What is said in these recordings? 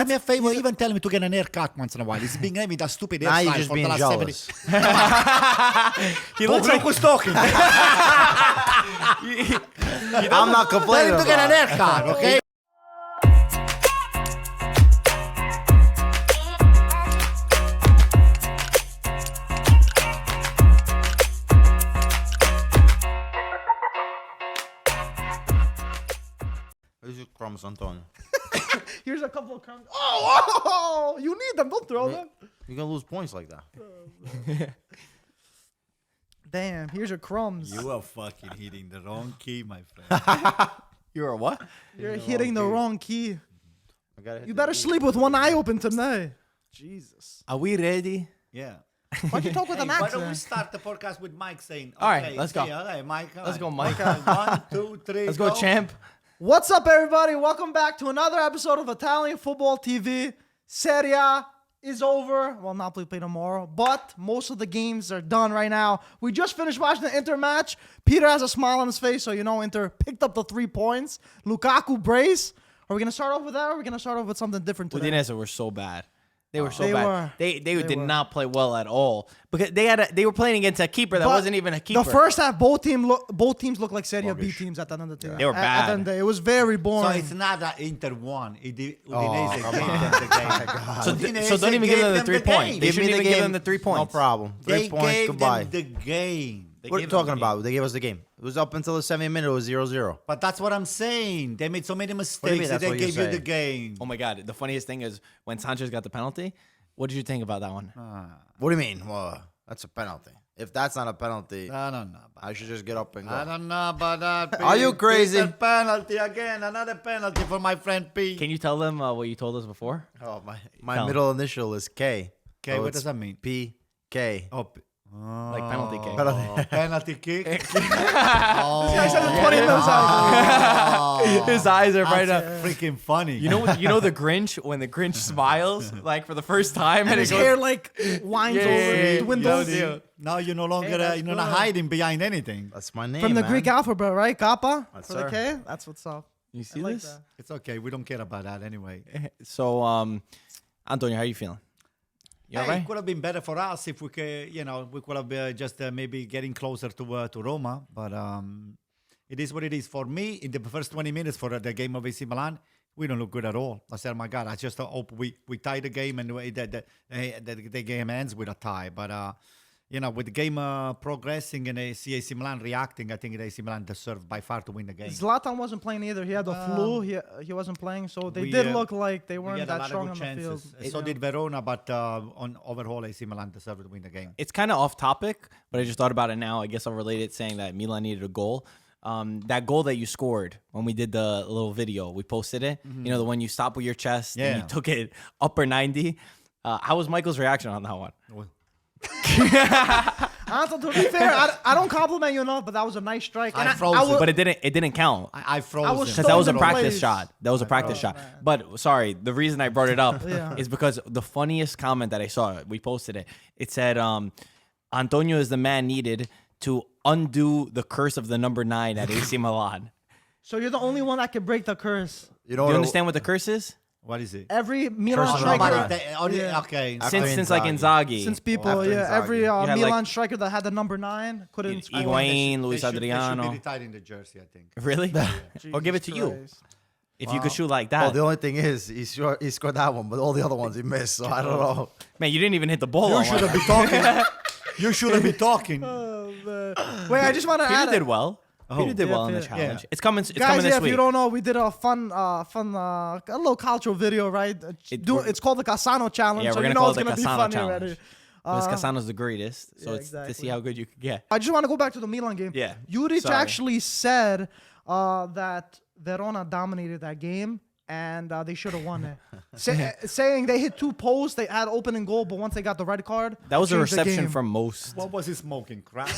me a favor, even tell me to get an haircut once in a while. He's been having that stupid Now you're hairstyle just for being the last jealous. 70. He looks like who's talking. I'm not complaining Tell him to get an about it. haircut, okay? These are crumbs, Antonio. Here's a couple of crumbs. Oh, you need them. Don't throw them. You're going to lose points like that. Damn, here's your crumbs. You are fucking hitting the wrong key, my friend. You're a what? You're hitting the wrong key. I gotta hit You the better key. sleep with one eye open tonight. Jesus. Are we ready? Yeah. Why'd you talk with an Why don't we accent? start the podcast with Mike saying, All right, okay, let's go. All right, Mike. Let's go, Mike. 1, 2, 3, Let's go, champ. What's up, everybody? Welcome back to another episode of Italian Football TV. Serie A is over. Well, Napoli play tomorrow, but most of the games are done right now. We just finished watching the Inter match. Peter has a smile on his face, so you know Inter picked up the 3 points. Lukaku brace. Are we going to start off with that, or are we going to start off with something different today? Udinese were so bad. They were so They bad. were. They did were. not play well at all because they were playing against a keeper that But wasn't even a keeper. The first half, both teams look like Serie B teams at the end of the day. They were At the end of the day, it was very So boring. it's not that Inter won. Udinese come gave them the game. so don't even give them the 3 points. They Give shouldn't me the even give game. them the 3 points. No problem. 3 They points, gave goodbye. them the game. What are you talking about? They gave us the game. It was up until the 70th minute. It was 0-0. But that's what I'm saying. They made so many do you mistakes mean that that's they what you're gave you the saying? game. Oh my God! The funniest thing is when Sanchez got the penalty. What did you think about that one? What do you mean? Well, that's a penalty. If that's not a penalty, I don't know. I should just get up and go. I don't know about that. Are you Pete. crazy? It's a penalty again. Another penalty for my friend Pete. Can you tell them what you told us before? Oh, my Tell middle initial is K. Okay, So what it's does that mean? P-K. Oh, Like penalty kick. penalty kick. I said 20 minutes out. His eyes are right That's up. freaking funny. You know the Grinch when the Grinch smiles like for the first time And his hair like winds over, dwindles. Now you're no longer that's you're not good. hiding behind anything. That's my name, From the man. Greek alphabet, right? Kappa? Yes, For the sir. K? That's what's up. You see I like this? that. It's okay. We don't care about that anyway. So, Antonio, how are you feeling? You Hey, alright? it could have been better for us if we could, we could have just maybe getting closer to Roma. But it is what it is. For me, in the first 20 minutes for the game of AC Milan, we don't look good at all. I said, oh my God, I just hope we tie the game and the game ends with a tie. But, with the game progressing and AC Milan reacting, I think AC Milan deserved by far to win the game. Zlatan wasn't playing either. He had the flu. He wasn't playing, so they we, did look like they We weren't had a that lot strong of on good the field. chances. So did Verona, but on overall, AC Milan deserved to win the game. It's kind of off topic, but I just thought about it now. I guess I'll relate it saying that Milan needed a goal. That goal that you scored when we did the little video, we posted it. You know, the one you stop with your chest and you Yeah. took it upper 90. How was Michael's reaction on that one? Anton, to be fair, I don't compliment you enough, but that was a nice strike. And I froze it. But it didn't count. I froze was him. Because that was a Stones in practice place. shot. That was a practice shot. But sorry, the reason I brought it up Yeah. is because the funniest comment that I saw, we posted it. It said, Antonio is the man needed to undo the curse of the number 9 at AC Milan. So you're the only one that can break the curse. You know Do what? you understand what the curse is? What is it? Every Milan Curse of striker, number. Okay. Since like Inzaghi. since people, after Inzaghi. every You had, Milan like- striker that had the number 9 couldn't score. Higuain, Luis They should Adriano. be retired in the jersey, I think. Really? Or give it to you. Christ. If you could shoot like Oh, that. the only thing is, he scored that one, but all the other ones he missed, so I don't know. Man, you didn't even hit the ball. You on shouldn't one. be talking. You shouldn't be talking. Wait, I just want to Peter add did well. Peter did well in the Peter. challenge. Yeah. It's coming. It's Guys, coming this if week. you don't know, we did a fun, a little cultural video, right? It's called the Casano Challenge. Yeah, so we're you gonna know call it's it the gonna be Casano funny Challenge. already. Because Cassano's the greatest, so yeah, it's to exactly. see how good you could get. I just want to go back to the Milan game. Yeah, Juric sorry. actually said that Verona dominated that game and they should have won it. Saying they hit 2 posts, they had opening goal, but once they got the red card, That was a changed the reception game. from most. What was he smoking? Crack?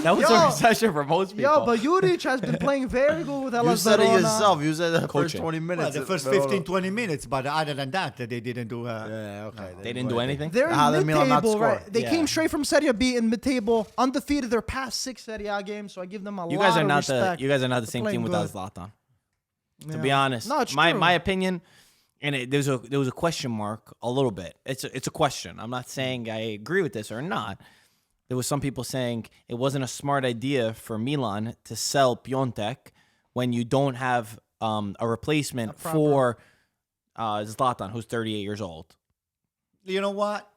That was Yo. a reception from most people. Yo, but Juric has been playing very good with You Hellas said it Verona. yourself. You said the first Coaching. 20 minutes. Well, the first Verona- 15, 20 minutes, but other than that, they didn't do. Yeah, okay. they didn't do anything. They're How did in Milan not mid-table, score? right? They Yeah. came straight from Serie B in mid-table, undefeated their past 6 Serie A games, so I give them a You lot guys are of not respect. the. You guys are not the for same playing team without good. Zlatan. To Yeah. be honest, No, it's my true. my opinion. and there was a question mark a little bit. It's a question. I'm not saying I agree with this or not. There was some people saying it wasn't a smart idea for Milan to sell Piontek when you don't have a replacement for Zlatan, who's 38 years old. You know what?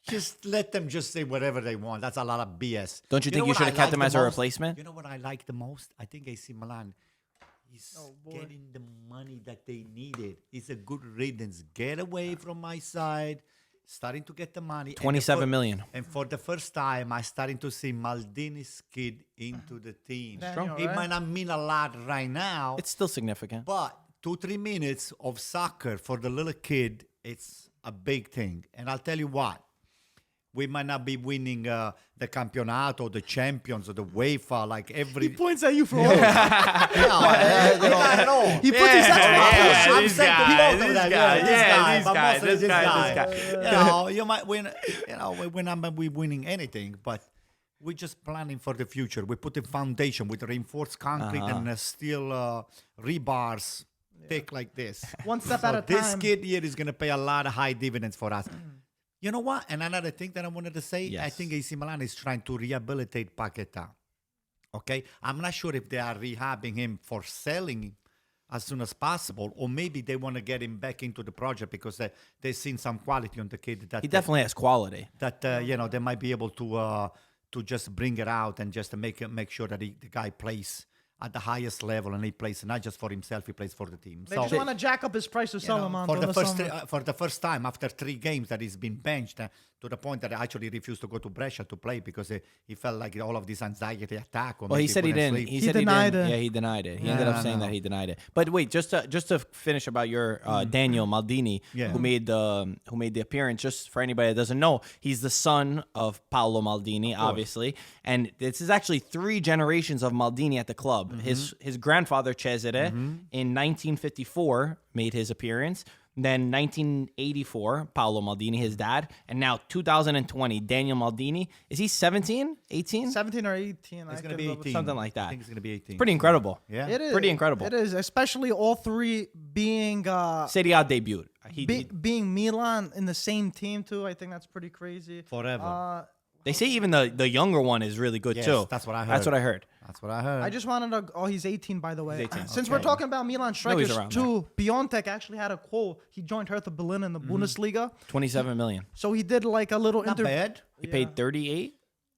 Just let them just say whatever they want. That's a lot of BS. Don't you think know you what should I have kept like him the as a most? replacement? You know what I like the most? I think AC Milan is getting the money that they needed. It's a good riddance. Get away from my side. Starting to get the money. 27 million. And for the first time, I'm starting to see Maldini's kid into the team. Daniel, It right? might not mean a lot right now, It's still significant. but 2-3 minutes of soccer for the little kid, it's a big thing. And I'll tell you what. We might not be winning the Campionato, the Champions, or the UEFA, like every... He points at you for all. not at all. He puts his hands I'm this saying guy, both of this them. guy, Yeah, this guy, but mostly this guy. You know, you might win. You know, we're not be winning anything, but we're just planning for the future. We put a foundation with reinforced concrete and steel rebars, thick like this. One step at a This time. kid here is going to pay a lot of high dividends for us. You know what? And another thing that I wanted to say, I Yes. think AC Milan is trying to rehabilitate Paquetá. Okay? I'm not sure if they are rehabbing him for selling as soon as possible, or maybe they want to get him back into the project because they've seen some quality on the kid that He definitely has quality. you know, they might be able to just bring it out and just make sure that the guy plays at the highest level, and he plays not just for himself, he plays for the team. They just want to jack up his price to sell him on for the first time after 3 games that he's been benched to the point that I actually refused to go to Brescia to play because he felt like all of this anxiety attack. Or Well, he said he didn't. Sleep. He said denied it. Yeah, he denied it. He ended up saying that he denied it. But wait, just to finish about your Daniel Maldini, who made the appearance. Just for anybody that doesn't know, he's the son of Paolo Maldini, obviously, and this is actually 3 generations of Maldini at the club. His grandfather Cesare in 1954 made his appearance. Then 1984, Paolo Maldini, his dad. And now 2020, Daniel Maldini. Is he 17, 18? 17 or 18. He's going to be 18. Something like that. I think he's going to be 18. Pretty incredible. Yeah. It is Pretty incredible. It is, especially all 3 being Serie A debut. being Milan in the same team too. I think that's pretty crazy. Forever. They say even the younger one is really good Yes, too. that's what I heard. That's what I heard. That's what I heard. I just wanted to. Oh, he's 18, by the way. He's 18. Since we're talking about Milan strikers around too, Piontek actually had a quote. He joined Hertha Berlin in the Bundesliga, 27 million. so he did like a little not interview. bad. He paid 38?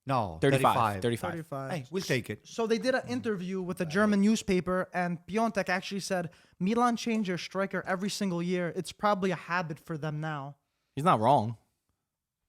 No, 35. 35. Hey, we'll take it. So they did an interview with a German newspaper, and Piontek actually said, "Milan change their striker every single year. It's probably a habit for them now." He's not wrong.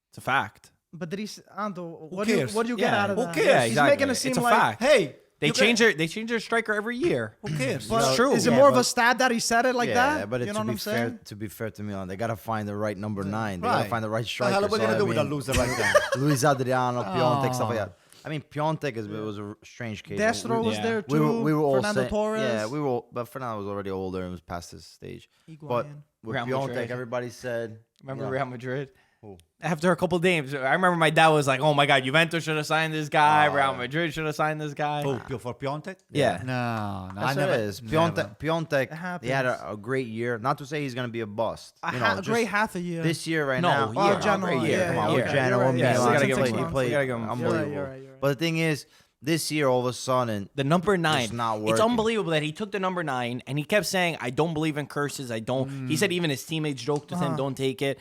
It's a fact. But did he? Ando, Who cares? what do you get Yeah, out of who that? cares? Yeah, He's exactly. making it seem It's a like. fact. Hey, They you change can- their striker every year. Who cares? But It's true. is it Yeah, more of a but- stab that he said it like yeah, that? but You know what I'm saying? to be fair to Milan, they gotta find the right number 9. They Right. gotta find the right What striker. the hell are we So, going to I do with a mean, loser like that? Luis Adriano, Piontek, stuff like that. I mean, Piontek was a strange case. Destro was Yeah. there we too. we were all Fernando saying, Torres. yeah, we were, all, but Fernando was already older and was past his stage. But Higuain. with Real Piontek, Madrid. everybody said, Remember you know, Real Madrid? Who? After a couple games, I remember my dad was like, "Oh my God, Juventus should have signed this guy. Oh, Real yeah. Madrid should have signed this guy." For Piontek? Yeah. No, That's I never. what it is. never. Piontek, It he had happens. a great year. Not to say he's going to be a bust. A You ha- know, great just half a year. This year right No, now. year. Oh, Genoa, great year. yeah, Come on, yeah, with okay, Genoa, you're right, yeah, Milan. we gotta He give played- him- he we played gotta give him- unbelievable. You're right. But the thing is, this year, all of a sudden, The number 9. It's not It's working. unbelievable that he took the number 9 and he kept saying, "I don't believe in curses. I don't." He said even his teammates joked with him, "Don't take it."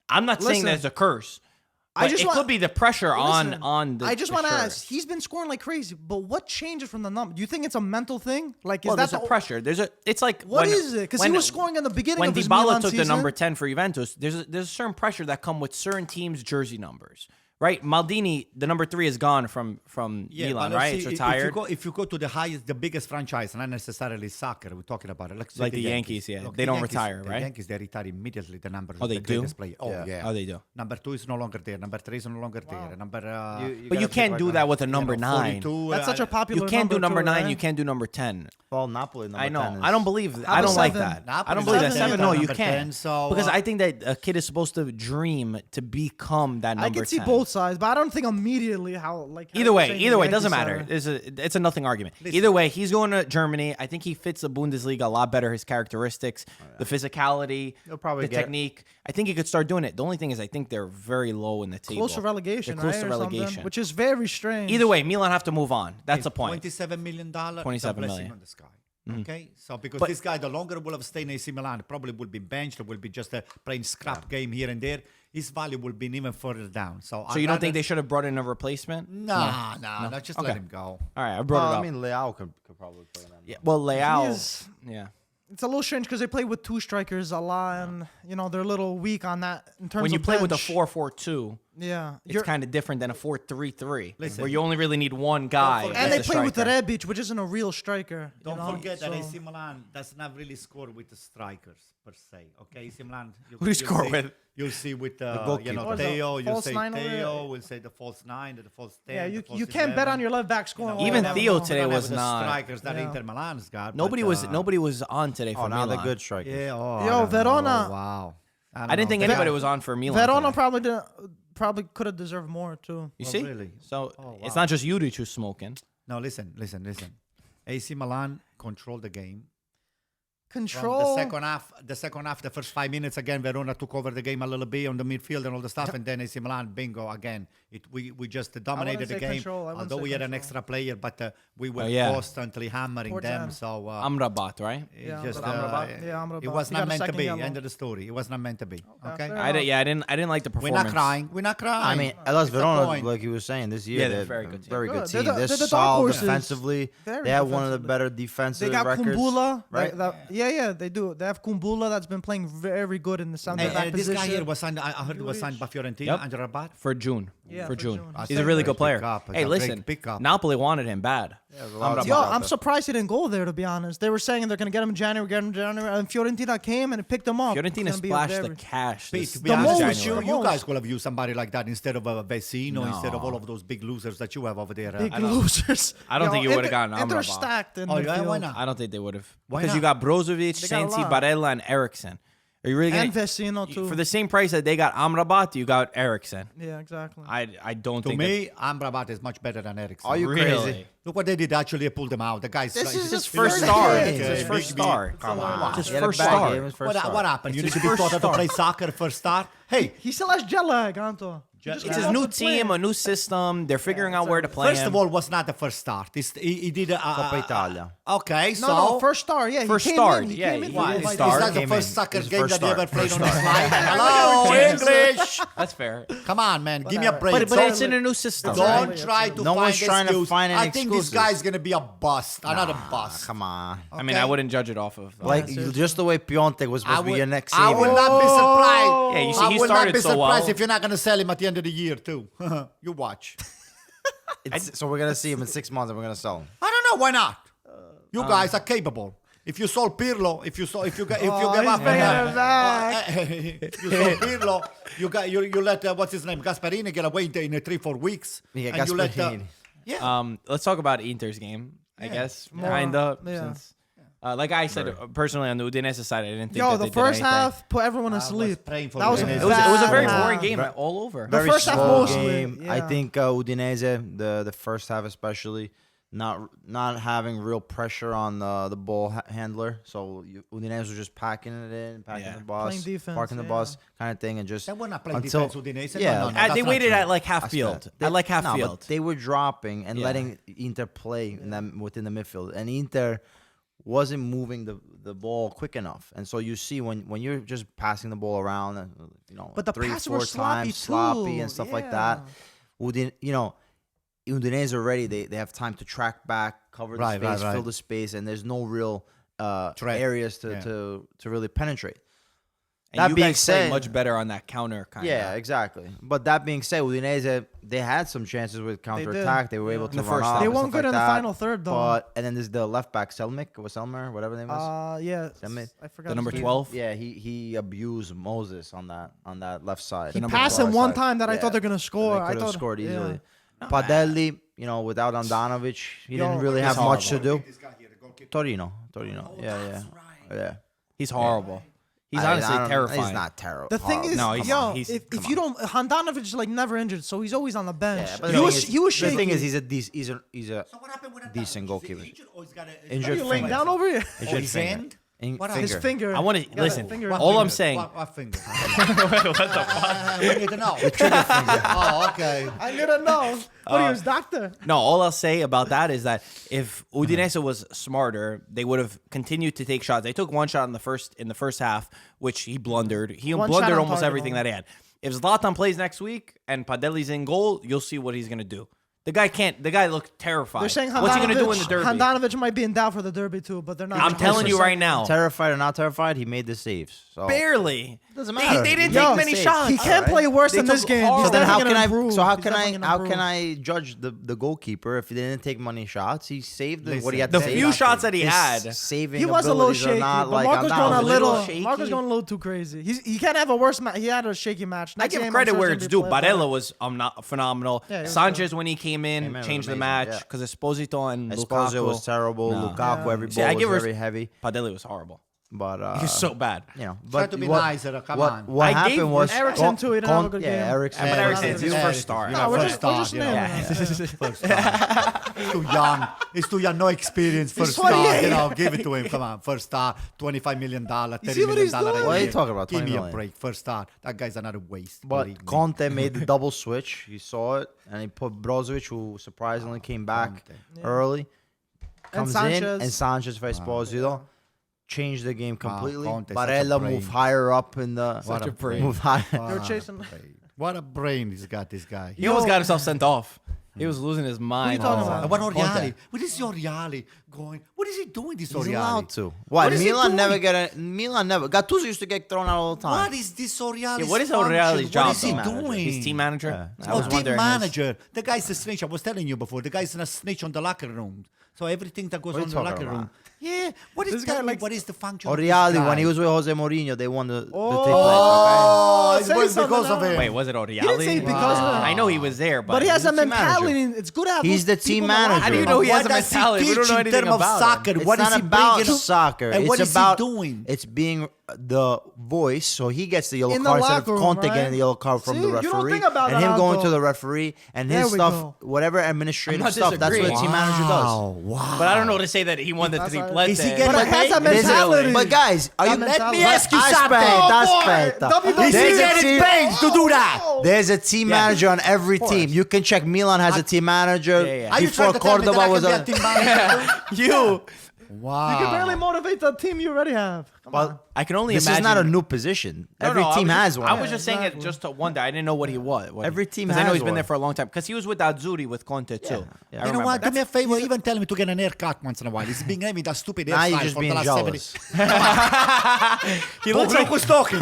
I'm not saying Listen, there's a curse. I But just it want- could be the pressure Listen, on the. I just the want to shirt. ask. He's been scoring like crazy, but what changes from the number? Do you think it's a mental thing? Like, is Well, that there's a the pressure. It's like What is it? Because he was scoring in the beginning when of his Dybala Milan took season. the number 10 for Juventus. There's a certain pressure that come with certain teams' jersey numbers, right? Maldini, the number 3 is gone from Milan, but right? see, It's if retired. If you go to the biggest franchise, not necessarily soccer, we're talking about it. Like the Yankees, yeah. They the don't retire, the right? Yankees, they retire immediately the number. Oh, they the do? greatest player. Oh, yeah. Oh, they do. Number 2 is no longer there. Number 3 is no longer there. Number. But you can't do that with a number 9. 42, That's such a popular. You can't do number 9. Right? You can't do number 10. well, Napoli number I 10 know. is, I don't believe. I about don't like 7? that. I Napoli's don't believe that number 7. 10, No, you number can't. 10, so, because I think that a kid is supposed to dream to become that number 10. I could see both both sides, but I don't think immediately how like. how Either you're way, saying either the way, it doesn't Yankee matter. side. It's a nothing argument. Either way, he's going to Germany. I think he fits the Bundesliga a lot better. His characteristics, the physicality, He'll probably the get- technique. I think he could start doing it. The only thing is, I think they're very low in the table. Close to relegation, They're close right, to or something, relegation. which is very strange. Either way, Milan have to move on. That's the point. $27 million. 27 blessing million. on the sky. Okay, so because But- this guy, the longer will have stayed in AC Milan, probably will be benched, or will be just playing scrap game here and there. His value will be even further down. So So you don't think they should have brought in a replacement? Nah, just let Okay. him go. All right, I brought it up. I mean, Leao could probably play that. Yeah, well, Leao. He's- Yeah. It's a little strange because they play with two strikers a lot, and they're a little weak on that in terms When you of play with a bench. 4-4-2, Yeah, it's kind of different than a 4-3-3, Listen. where you only really need one guy. forget- and as they a play with striker. Rebic, which isn't a real striker. Don't forget that so- AC Milan does not really score with the strikers per se. Okay, AC Milan. Who do you score see, with? You'll see with goalkeeper. What is that, Theo. You'll false say nine over there? Theo. We'll say the false 9, the false 10. Yeah, the false you can't bet 11. on your left back scoring. all Even that Theo long. today Don't have was the not- strikers that Yeah. Inter Milan's got. Nobody was on today for Oh, now Milan. they're good strikers. Yeah. Oh, Yo, I don't know. Verona. Oh, wow. I didn't think anybody was on for Milan. Verona today. probably could have deserved more too. You Oh, see? really? So Oh, it's wow. not just Judic who's smoking. No, listen. AC Milan controlled the game. From Control. the second half, the first 5 minutes again, Verona took over the game a little bit on the midfield and all the stuff, and then AC Milan, bingo again. We just dominated the say game. control, I wouldn't Although say we had an control. extra player, but we were yeah. constantly hammering Towards them. them. So Amrabat, right? it Yeah, just Amrabat. Yeah, Amrabat. it was He not got a meant to second be. yellow. End of the story. It was not meant to be. Okay. fair. I didn't like the We're performance. not crying. We're not crying. I mean, Elas It's the Verona, point. like you were saying, this year Yeah, they're they're very good team. very good Good. team. They're They're, the dark solid horses. defensively. Very They have one of the defensively. better defensive They got records. Kumbula, right? Yeah, they do. They have Kumbula that's been playing very good in the center And back this position. guy here was signed. I heard he was signed by Fiorentina Yep. and Rabat. For June. Yeah, for for June. June. He's a really good player. Pick up. It's Hey, a listen. big pick up. Napoli wanted him bad. lot of Yo, Amrabat. I'm surprised he didn't go there, to be honest. They were saying they're going to get him in January, and Fiorentina came and picked him up. Fiorentina It's gonna be a splashed the very- cash. Pete, This, to be The honest most, with you, the you guys most. could have used somebody like that instead of a Vecino, instead of all of those big losers that you have over there. Big I don't- losers. I don't think you would've gotten And they're Amrabat. stacked in Oh, yeah? Why midfield. not? I don't think they would have. Why Because you not? got Brozovic, They got a Sensi, lot. Barella, and Eriksson. Are you really going And Vecino, too. For the same price that they got Amrabat, you got Eriksson. Yeah, exactly. I don't To think me, Amrabat is much better than Ericsson. Are you Really? crazy? Look what they did. Actually, pulled them out. The guy's This is his his first first star. game. It's his Big, first big- star. Come on. His He had a first bad star. game, his first What start. happened? You It's need to his be first taught how to play soccer first start. Hey, He still has jet lag, Anto. He just It's came his off new the plane. team, a new system. They're figuring out where to play first him. of all, was not the first start. He did Coppa Italia. Okay, so No, first star. Yeah, First he came start, in. He yeah, came in he for did the Is start. that the Came first in. soccer His game first that you ever start. played on First his start. life? Hello, English. That's fair. Come on, man. Give me a break. But Don't- it's in a new system. Don't try to No find one's trying to excuse. find an I think this excuses. guy's gonna be a bust. Another bust. Come on. I mean, I wouldn't judge it off of. Like, just the way Piontek was supposed to be your next I savior. would not be surprised. Yeah, you see, I he would not started be so surprised well. if you're not gonna sell him at the end of the year too. You watch. So we're going to see him in 6 months and we're going to sell him. I don't know why not. You guys are capable. If you sold Pirlo, if you give he's up, bringing it back. you sold Pirlo, you let what's his name Gasparini get away in 3-4 weeks. Yeah, and you let Gasparini. Let's talk about Inter's game. I guess More, kinda. yeah. Since, like I said, personally on the Udinese side, I didn't think Yo, that the they first did anything. half put everyone to sleep. praying for That was a Udinese. It was a very bad boring half. game all over. The Very first half slow mostly, game. I yeah. think Udinese, the first half especially, not having real pressure on the ball handler. So Udinese was just packing it in, packing Yeah. the bus, Playing defense, parking the yeah. bus, kind of thing, and just They were not playing until defense, Udinese. Yeah, No, no, They that's not waited true. at like half field. At like half no, but field. they were dropping and Yeah. letting Inter play in them within the midfield, and Inter wasn't moving the ball quick enough. And so you see when you're just passing the ball around, But the 3-4 passes were sloppy times, sloppy too, and stuff like yeah. that. Udinese already they have time to track back, cover the Right, space, right, right. fill the space, and there's no real Threat. areas Yeah. to really penetrate. And that you being guys played said- much better on that counter kind Yeah, of. exactly. But that being said, Udinese they had some chances with counterattack. They were able to the run first off. half. They and won stuff good like in the that. final third, though. But and then there's the left back Selmer, whatever his name is. Yeah, Semi- I forgot. The number his name. 12. Yeah, he abused Moses on that left side. He number passed 12 him one side. time that I Yeah. thought they're gonna score. They I could have thought scored yeah. easily. Padelli, without Andanovic, he didn't really he's have much to horrible. do. Torino. Yeah. He's horrible. He's honestly terrifying. He's not terrible. The thing is, No, he's- if you don't, Handanovic is like never injured, so he's always on the bench. Yeah, but He was shaky. The thing is, he's a So what happened with that? decent Is he goalkeeper. injured or he's got a- Injured Are you laying finger. down over here? Injured his finger. hand? What His finger. I want to Got a listen. finger. What All I'm finger? saying. What finger? We need to know. Oh, okay. I didn't know. What are you, his doctor? No, all I'll say about that is that if Udinese was smarter, they would have continued to take shots. They took one shot in the first half, which he blundered. He One blundered shot on almost target everything only. that he had. If Zlatan plays next week and Padelli's in goal, you'll see what he's gonna do. The guy can't. The guy looked terrified. They're saying What's he gonna do in the derby? Handanovic might be in doubt for the derby too, but they're not. I'm telling you right now, Terrified or not terrified, he made the saves. So. barely. Doesn't They- matter. They didn't Yo, take many saves. shots. He can't play worse They than this took game. horrible- He's So then how definitely can gonna I? improve. So how He's can I? definitely How gonna can improve. I judge the goalkeeper if he didn't take money shots? He saved what he had The to save. few shots that he His had. saving He was a little abilities are shaky, not but like Marco's on going a that little. level. shaky. Marco's going a little too crazy. He can't have a worse match. He had a shaky match. I Next give game, credit I'm sure where he's it's gonna due. be played Barella better. was not phenomenal. Yeah, he was Sanchez, when he came in, Came in, was changed the amazing, match yeah. because Esposito and Esposito Lukaku. was terrible. No. Lukaku, every See, ball I was give her- very heavy. Padelli was horrible. But He was so bad. you know, Try but to be what, nicer, come what, on. What I gave happened was Eriksson too, he didn't have a good game. Yeah, Eriksson. But Yeah, Eriksson is his yeah, first star. No, we're First just start, naming you know. it. First start. He's too young. He's too young. No experience. He's First start. 28. You know, give it to him. Come on. First start. $25 million. $30 see what million. he's doing? a What are you year. talking about, Give 20 me a million? break. First start. That guy's another waste. But believe me. Conte made the double switch. He saw it, and he put Brozovic, who surprisingly came back early, comes in, Sanchez. and Sanchez for Esposito. Changed the game completely. Conte, such a Barella brain. moved higher up in the. What a brain. Moved higher. They were chasing. What a brain he's got, this guy. He almost got himself sent off. He was losing his mind. talking all the about? time. What Conte. Oriali? What is Oriali going? What is he doing, this He's Oriali? allowed to. Why? What is he Milan never doing? get a. Milan never. Gattuso used to get thrown out all the time. What is this Oriali's Yeah, what is function? Oriali's job? What is he though? doing? He's team manager. Yeah. I was team wondering his- manager. The guy's a snitch. I was telling you before. The guy's a snitch on the locker room. So everything that goes What are on you in the talking locker room. about? Yeah. What is This guy tell me likes- what is the function of Oriali, this guy? when he was with Jose Mourinho, they won the Oh, Say it was something because of now. him. Wait, was it Oriali? He didn't say because of him. I know he was there, but, But he has a he's a team manager. mentality. It's good to have. He's those the team people in the locker manager. How do you room. know he has What a does he mentality? We teach don't know in anything terms of about soccer? him. It's What is not he about bringing? soccer. And It's what is about he doing? It's being the voice, so he gets the yellow In the card instead locker of room, Conte right? getting the yellow card from See, the you don't referee, think about and him that, going Alto. to the referee and There his we stuff, go. whatever I'm administrative not stuff. That's what a disagreeing. team manager does. Wow. But I don't know to say that he won the That's triplete. right. Is he getting But it has a paid? mentality. But guys, are you? Let me ask you something. Aspetta. WWE. Is he There's a getting team- paid to do that? There's a team manager on every team. You can check. Milan has a team manager. Yeah, yeah. Are you Before trying to tell me that Cordoba I was can a. be a team manager? You. Wow. You can barely motivate the team you already have. Come on. But I can only this imagine. is not a new position. No, Every no, team I was has just, one. I was just saying it Exactly. just to wonder. I didn't know what he was. Every team Because I know has he's been one. there for a long time. Because he was with Azzurri with Conte too. Yeah. I You know remember. what? Do me a favor. Even tell me to get an haircut once in a while. He's been giving me that stupid Now you're hairstyle just for being the last 70. jealous. He looks like who's talking.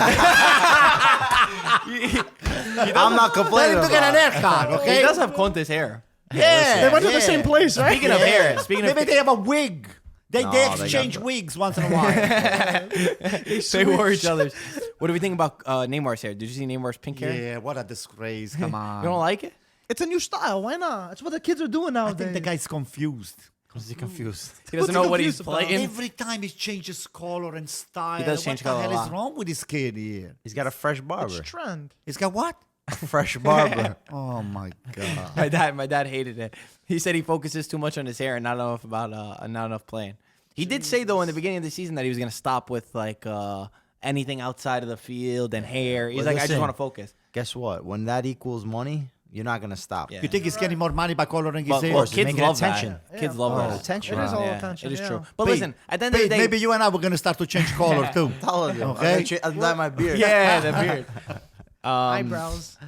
I'm not Tell complaining. him to get an about it. haircut, he okay? does have Conte's hair. Yeah. They went to the same place, right? Speaking of hair, speaking of Maybe they have a wig. They No, they got exchange the- wigs once in a while. they wore each other's. What do we think about Neymar's hair? Did you see Neymar's pink hair? Yeah, what a disgrace. Come on. You don't like it? It's a new style. Why not? It's what the kids are doing I nowadays. think the guy's confused. Is he confused? He doesn't What's know what he he's confused about? playing. Every time he changes color and style. He does change what color the a hell lot. is wrong with this kid here? He's got a fresh It's barber. trend. He's got what? A fresh barber. Oh my god. My dad hated it. He said he focuses too much on his hair and not enough about not enough playing. He did say though in the beginning of the season that he was gonna stop with like anything outside of the field and hair. He's Well, like, I just listen. want to focus. Guess what? When that equals money, you're not gonna stop. Yeah. You think he's getting more money by coloring his But hair? well, it's kids making love attention. that. Kids Yeah, love of that. course. attention. It is all Yeah, attention. It is yeah. true. But Pete, listen, at the end of the Pete, day, maybe you and I were gonna start to change color too. Telling you. Okay. I'll dye my beard. yeah, the beard. Eyebrows.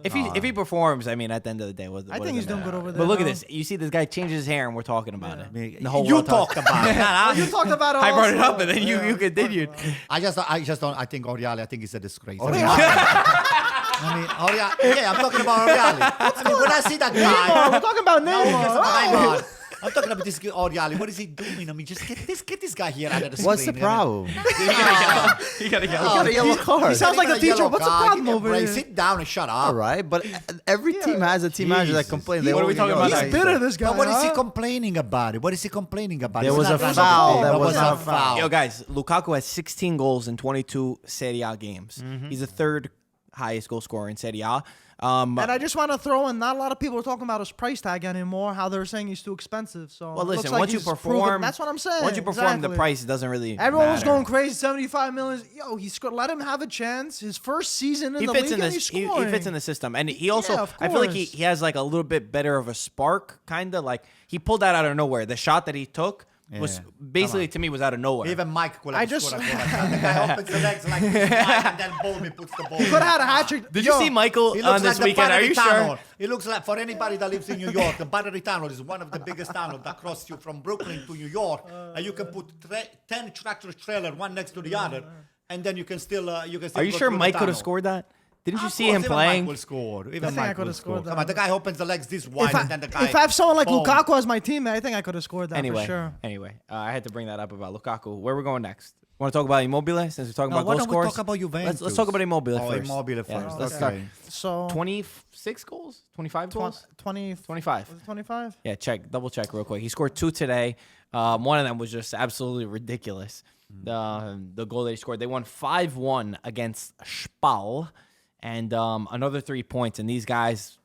If he performs, I mean, at the end of the day, what I does think it he's doing matter? good over there. But look at now. this. You see, this guy changes his hair, and we're talking about it. Me- The whole you world talked about it. Oh, you talked about it. I brought it also. up, and then you continued. I just don't. I think Oriali. I think he's a disgrace. I mean, Oriali. Yeah, I'm talking about Oriali. I mean, when I see that guy, Neymar, we're talking about no, because of Neymar. Neymar. I'm talking about this guy, Oriali. What is he doing? I mean, just get this guy here out of the What's the screen. problem? You got to He got a yellow card. He sounds like the Got a yellow teacher. What's the card. problem Give me a over break. here? Sit down and shut up. All right, but every team has a team manager that Jesus. complains. What are we talking about He's now? bitter, this guy. But what is he huh? complaining about? What is he complaining about? There It's was not a Ronaldo. foul. There That was was a not foul. Yo, guys, Lukaku has 16 goals in 22 Serie A games. He's the third highest goal scorer in Serie A. And I just want to throw in, not a lot of people are talking about his price tag anymore, how they're saying he's too expensive. So well, it looks listen, like once you he's perform, proven- that's what I'm saying. Once you perform, the exactly. price doesn't really Everyone was matter. going crazy, 75 million. Yo, he scored. Let him have a chance. His first season in He the fits league, in and this. he's He scoring. fits in the system, and he also. Yeah, of I feel like course. he has like a little bit better of a spark, kind of like he pulled that out of nowhere. The shot that he took was Yeah. basically to me was out of nowhere. Even Mike could I have just- scored a goal like that. The guy opens the legs like this and then boom, he puts the ball. Could have had a hat trick. Did Yo, you see Michael He on looks this like weekend? the Are you Paneritano. sure? He looks like, for anybody that lives in New York, the Paneritano is one of the biggest tunnels that cross you from Brooklyn to New York. And you can put 10 tractor trailer one next to the other, and then you can still Are you go sure through the Mike could have tunnel. scored that? Didn't you Of see course, him even playing? Mike will score. Even think I Mike could will have score. scored Come that. on, the guy opens the legs this wide, and then the guy. If I have someone like boom. Lukaku as my teammate, I think I could have scored that Anyway, for sure. I had to bring that up about Lukaku. Where we going next? Want to talk about Immobile since we're talking No, about why goal don't we scores? talk about Juventus? Let's talk about Immobile Oh, first. Immobile Yeah, first. let's Okay. start. So 26 goals? 25 goals? 20, 25. was it 25? Yeah, double check real quick. He scored 2 today. One of them was just absolutely ridiculous. The goal that he scored. They won 5-1 against Spal, and another 3 points. And these guys,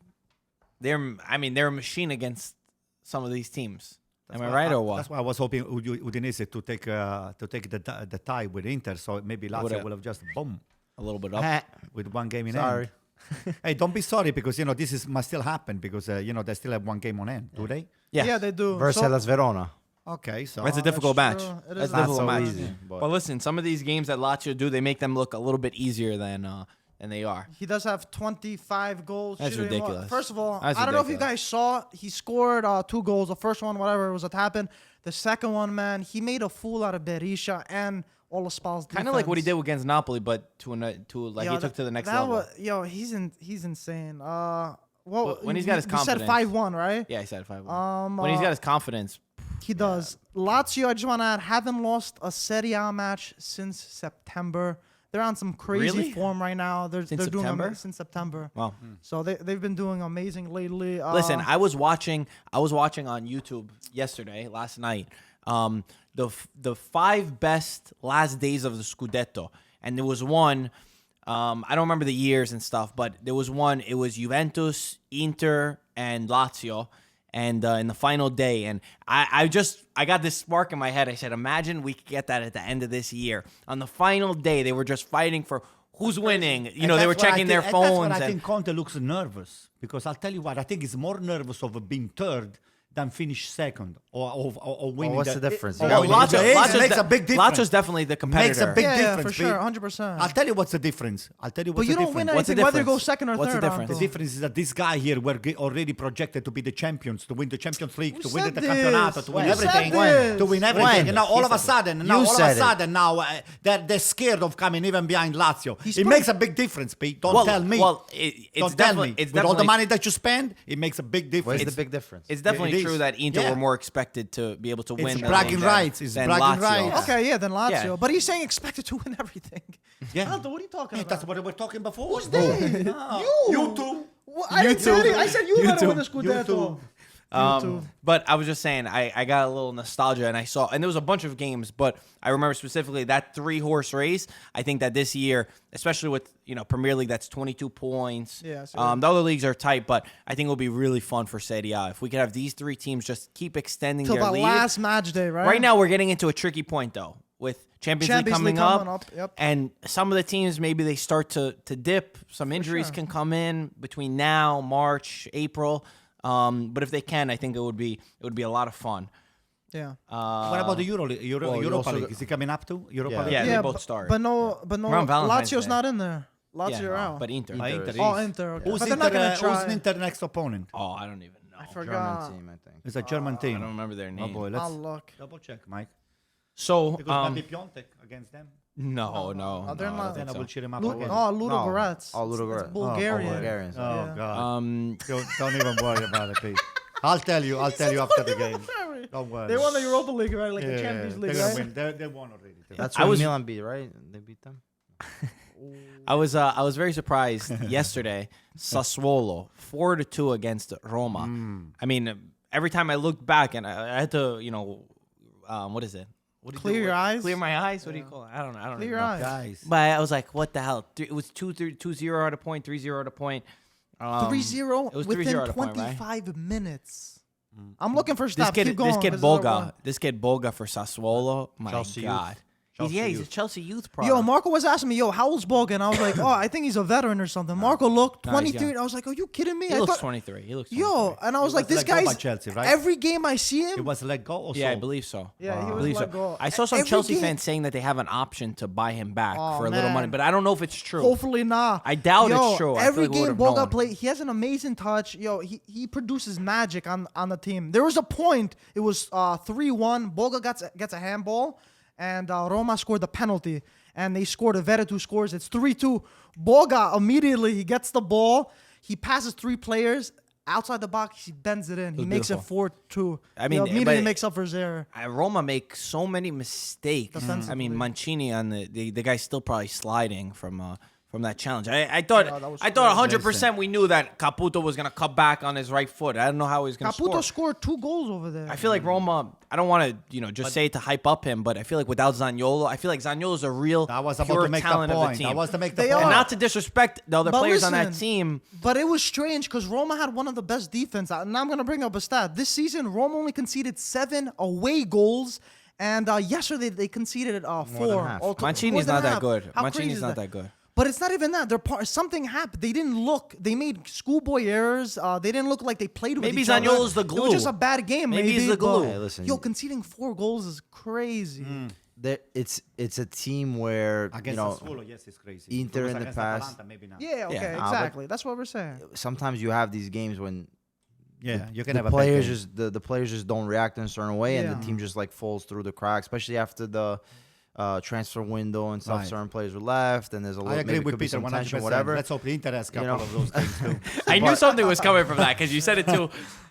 they're a machine against some of these teams. Am I right or what? That's why I was hoping Udinese to take the tie with Inter, so maybe Lazio Would've- will have just boom A little bit up. with one game in Sorry. hand. Hey, don't be sorry because this must still happen because they still have one game on end, do they? Yeah, they do. Versus So- Las Verona. Okay, so that's a difficult match. true. It That's is a Not difficult so match. easy. But But listen, some of these games that Lazio do, they make them look a little bit easier than they are. He does have 25 goals. That's shooting. ridiculous. First of all, That's I don't know if you ridiculous. guys saw, he scored 2 goals. The first one, whatever, was a tap-in. The second one, man, he made a fool out of Berisha and all of Spal's Kind of like what he defense. did against Napoli, but he took to the next level. He's insane. Well, When he's got his you said confidence. 5-1, right? Yeah, he said 5-1. When he's got his confidence, He does. Lazio, I just want to add, haven't lost a Serie A match since September. They're on some crazy Really? form right now. They're doing September? since September. wow. So they've been doing amazing lately. Listen, I was watching on YouTube last night, the 5 best last days of the Scudetto, and there was one. I don't remember the years and stuff, but there was one. It was Juventus, Inter, and Lazio, and in the final day, and I got this spark in my head. I said, imagine we could get that at the end of this year. On the final day, they were just fighting for who's winning. You know, they were checking their phones. That's what I and- think Conte looks nervous because I'll tell you what, I think he's more nervous of being third than finish second or winning. what's the difference? or You got winning Lazio- the Lazio's makes de- a big difference. Lazio's definitely the competitor. Makes a big yeah, difference. for sure, Pete. 100%. I'll tell you what's the difference. But you don't win What's the anything whether you go difference? second or What's the third. difference? The Anto. difference is that this guy here were already projected to be the champions, to win the Champions League, to win said the this? Campeonato, to win Who everything, said this? to win everything. When? And now all of a sudden, they're scared of coming even behind Lazio. It makes a big difference, Pete. Don't tell me. Well, it's Don't tell me. It's With all the definitely- money that you spend, it makes a big difference. Where's the big difference? It's definitely It true is. that Inter Yeah. were more expected to be able to win. than bragging they- rights. It's than bragging Lazio. rights. Okay, yeah, then Lazio. Yeah. But he's saying expected to win everything. Yeah. Anto, what are you talking Yeah, about? that's what we were talking before. Who's they? You too. Well, I didn't say YouTube. anything. I said you gotta win the YouTube. Scudetto. But I was just saying, I got a little nostalgia, and I saw, and there was a bunch of games, but I remember specifically that 3-horse race. I think that this year, especially with Premier League, that's 22 points. Yeah, so- the other leagues are tight, but I think it'll be really fun for Serie A if we could have these 3 teams just keep extending Till their the lead. last match day, right? Right now, we're getting into a tricky point though, with Champions League coming up, Yep. and some of the teams maybe they start to dip. Some injuries can come in between now, March, April. But if they can, I think it would be a lot of fun. Yeah. What about the Europa also League? Is it coming up too? Europa Yeah. League? Yeah, they both but, start. But no, Around Valentine's Lazio's Day. not in there. Lazio Yeah, are out. but Inter. Inter Oh, is. Inter. Okay. Who's But they're not gonna try. Who's Inter next opponent? Oh, I don't even know. I German forgot. team, I think. It's a German I team. don't remember their Oh name. boy, let's I'll look. double check, Mike. So, Because maybe Piontek against them. no, they're I don't not. Then I think will so. cheer him up Lu- again. oh, Ludo No. Goretz. Oh, Ludo It's Goretz. Bulgarian. Bulgarians. Oh Yeah. God! Don't even worry about it, Pete. I'll tell you after the game. Don't worry. They won the Europa League, right? Like the Champions League, they're right? gonna win. They won already. That's I what was- Milan beat, right? They beat them. I was very surprised yesterday. Sassuolo 4-2 against Roma. I mean, every time I looked back and I had to, what is it? What do you Clear do? your eyes? Clear my eyes. What do you call it? I don't know. Clear your know. eyes. Guys. But I was like, what the hell? It was 2-0 at a point, 3-0 at a point. 3-0 it was 3-0 within at a point, right? 25 minutes. I'm looking for This stats. kid, Keep going. this kid This is our one. Boga for Sassuolo. My Chelsea youth. God. Chelsea He's a youth. Chelsea youth product. Yo, Marco was asking me, how old's Boga? And I was like, I think he's a veteran or something. Marco looked No, he's 23. young. I was like, are you kidding me? He I looks thought, 23. He looks 23. yo, and I was like, was this let go by guy's Chelsea, right? every game I see It him. was let go also. Yeah, I believe so. Yeah, he I was believe let so. go. I saw some Every Chelsea game- fans saying that they have an option to buy him back Oh, for a little money, man. but I don't know if it's true. Hopefully not. I doubt Yo, it's true. I Every feel like we game would've Boga known. play, he has an amazing touch. Yo, he produces magic on the team. There was a point, it was 3-1. Boga gets a handball, and Roma scored the penalty. And they scored. Veretout scores. It's 3-2. Boga immediately, he gets the ball. He passes 3 players. Outside the box, he bends it in. He was makes beautiful. it 4-2. I mean, he immediately but- makes up for his error. Roma make so many mistakes. Defensively. I mean, Mancini on the guy's still probably sliding from that challenge. I thought Yeah, that was 100% we knew that Caputo was gonna cut back on his right foot. I don't know how he's gonna Caputo score. scored 2 goals over there. I feel like Roma. I don't want to just say it to hype up him, but I feel like without Zaniolo, I feel like Zaniolo is a real That was about pure to make the talent of the point. team. That was to make the They point. are. And not to disrespect the other But players on that listen, team. But it was strange because Roma had one of the best defense. And I'm going to bring up a stat. This season, Roma only conceded 7 away goals. And yesterday, they conceded 4. half. More Mancini's than not that half. good. How crazy Mancini's is not that good. But it's not even that. Something happened. They didn't look. They made schoolboy errors. They didn't look like they played with Maybe each other. Zaniolo's the It glue. was just a bad game. Maybe Maybe he's the but- glue. Hey, listen, Yo, conceding 4 goals is crazy. It's a team where Against Sassuolo, yes, it's crazy. If it Inter was in the against past- Atalanta, maybe not. Yeah, okay, Yeah, but- exactly. That's what we're saying. sometimes you have these games when Yeah, you can the have a bad players game. just the players just don't react in a certain way, and Yeah. the team just like falls through the cracks, especially after the transfer window and stuff. Right. Certain players were left, and there's a I little agree maybe with could be Peter some 100%. tension, whatever. Let's hope Inter has a couple know. of those games too. I knew something was coming from that because you said it too.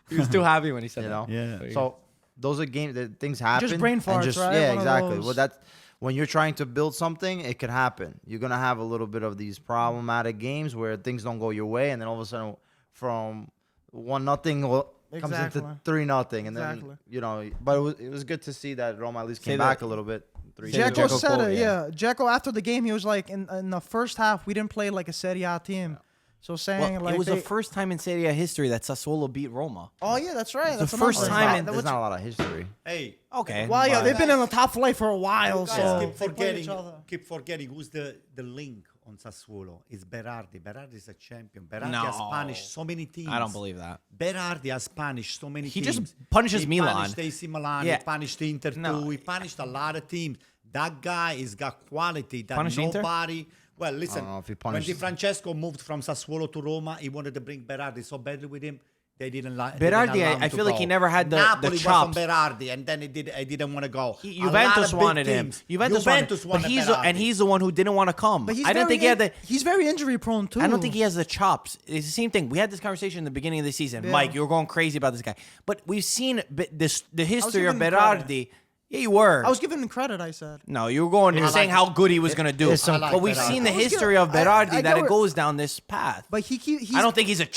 He was too happy when he said You that. know, Yeah. So those are games that things happen. brain and farts, right? Yeah, One of exactly. those. Well, that's when you're trying to build something, it could happen. You're gonna have a little bit of these problematic games where things don't go your way, and then all of a sudden, from 1-0 comes Exactly. into 3-0, and Exactly. then But it was good to see that Roma at least came Say back that- a little bit. 3-2. Dzeko Dzeko said quote, it, yeah. yeah. Dzeko, after the game, he was like, in the first half, we didn't play like a Serie A team. So saying, Well, like, it was they, the first time in Serie A history that Sassuolo beat Roma. oh, yeah, that's right. That's the another first thing. time That- in- that There's was- not a lot of history. Hey, Okay. Well, yeah, But- they've been in the top flight for a while, guys so keep they play each forgetting. other. Keep forgetting who's the link on Sassuolo. It's Berardi. Berardi is a champion. Berardi No. has punished so many teams. I don't believe that. Berardi has punished so many He teams. just punishes he Milan. Punished AC Milan. Yeah. He punished Inter No. too. He punished a lot of teams. That guy has got quality that Punish Inter? nobody. Well, listen. I don't know if he When punished- Di Francesco moved from Sassuolo to Roma, he wanted to bring Berardi so badly with him. They didn't like Berardi, I feel like he never had the Napoli chops. was on Berardi, and then he didn't want to go. Juventus wanted him. Juventus wanted, wanted but he's the one who didn't want to come. But he's I don't think he had the. He's very injury prone, too. I don't think he has the chops. It's the same thing. We had this conversation in the beginning of the season. Yeah. Mike, you were going crazy about this guy, but we've seen the history of giving him credit. Berardi. Yeah, you were. I was giving him credit, I said. No, you were going. You're saying how good he was going to do. There's some- But we've I like seen the Berardi. history of I Berardi get that it where- goes down this path. But he's I don't think he's a.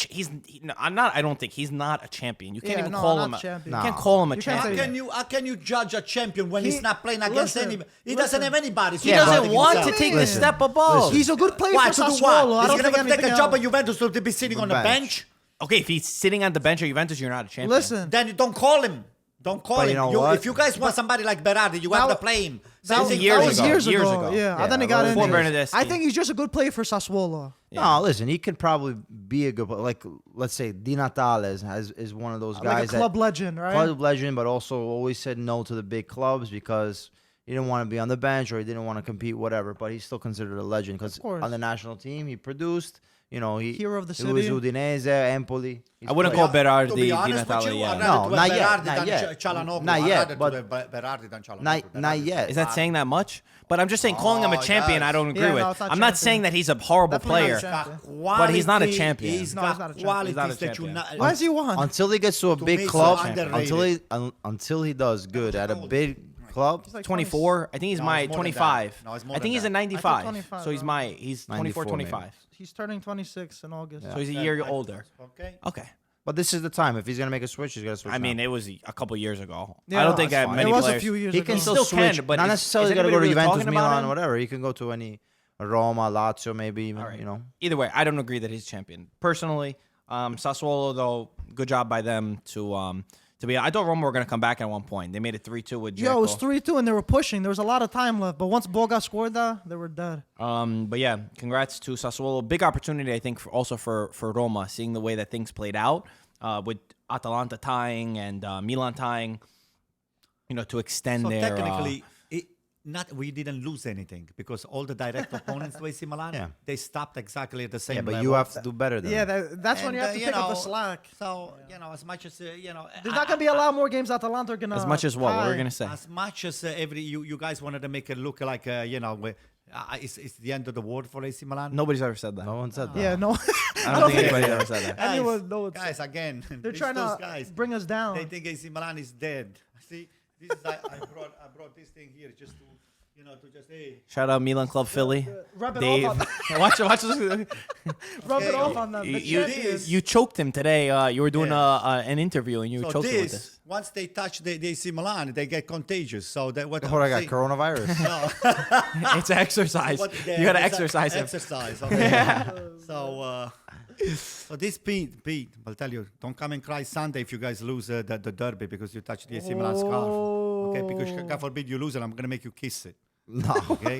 No, I'm not. I don't think he's not a champion. You can't Yeah, even no, call not him. champion. You No. can't call him a You can't say champion. How can you judge a champion when He- he's not playing against listen, anybody? He listen. doesn't have anybody. So He he's doesn't judging want to himself. take the Listen, step above. He's a good player Why? for To do Sassuolo. what? I He's don't going to think take a anything job else. at Juventus to be sitting on the bench? Okay, if he's sitting on the bench at Juventus, you're not a champion. Listen, Then you don't call him. Don't call But him. you know what? If you guys want somebody like Berardi, you have to play him. that Same was thing years that was ago. years Years ago. ago. Yeah, Yeah, and then he got before injured. Bernardeschi. I think he's just a good player for Sassuolo. No, listen, he could probably be a good, like let's say Di Natale is one of those guys Like a club legend, right? club legend, but also always said no to the big clubs because he didn't want to be on the bench or he didn't want to compete, whatever. But he's still considered a legend because course. on the national team he produced. You know, Hero of the he was city. Udinese, Empoli. He's I wouldn't played. call Berardi To be Di honest with Natale you, yet. I'd No, rather to not have yet, Berardi not than yet. Çalhanoğlu. Not I'd yet, rather to but- have Berardi than Çalhanoğlu. Not Berardi yet. Is that saying that much? But I'm just saying, calling him a Oh, champion, I guys. don't agree Yeah, with. no, it's not I'm not champion. saying that he's a horrible Definitely not player. champion. But he's not a champion. He's No, he's got not a champion. qualities He's not a that you champion. not. Why is he one? Until he gets to a To big me, club, so underrated. until he does good at a big club. He's like 24. I think he's No, my it's more than 25. that. No, it's more I think than he's a that. 95. 25, So he's bro. he's 24, 94 maybe. 25. He's turning 26 in August. So he's a year older. Okay. Okay. But this is the time. If he's gonna make a switch, he's gonna switch. I mean, now. it was a couple years ago. Yeah, I don't no, think that's that fine. many It was players. a few years he ago. can still Still can, switch, but not is necessarily anybody got to go to really Juventus, talking about Milan, him? whatever. He can go to any Roma, Lazio, maybe. Even, right. you know. Either way, I don't agree that he's champion. Personally, Sassuolo, though, good job by them to be. I thought Roma were going to come back at one point. They made it 3-2 with Dzeko. Yo, it was 3-2 and they were pushing. There was a lot of time left, but once Boga scored that, they were dead. But yeah, congrats to Sassuolo. Big opportunity, I think, also for Roma, seeing the way that things played out with Atalanta tying and Milan tying, to extend So their... technically, we didn't lose anything because all the direct opponents to AC Milan, Yeah. they stopped exactly at the same Yeah, but level. you have to do better than Yeah, that. that's when And, you have to pick up the know, slack. So, as much as, There's not going to be a lot more games Atalanta are going to As much as what? What were we going to say? as much as you guys wanted to make it look like, it's the end of the world for AC Milan. Nobody's ever said that. No one said that. Yeah, no. I don't think anybody ever said that. Guys, Anyone knows. guys, again, They're these trying those to guys, bring us down. They think AC Milan is dead. See, this is I brought this thing here just to to just hey. Shout out Milan Club Philly. Rub it Dave. off on watch this. Rub it Okay. off on them. The champions. You choked him today. You were doing an interview and you So choked him with this, this. once they touch the AC Milan, they get contagious. So that what What I got? see- Coronavirus. No. It's exercise. What You got to exercise him. Exercise. Okay. So this Pete, I'll tell you, don't come and cry Sunday if you guys lose the derby because you touched the AC Milan scarf. Okay, because God forbid you lose it, I'm gonna make you kiss it. No. Okay.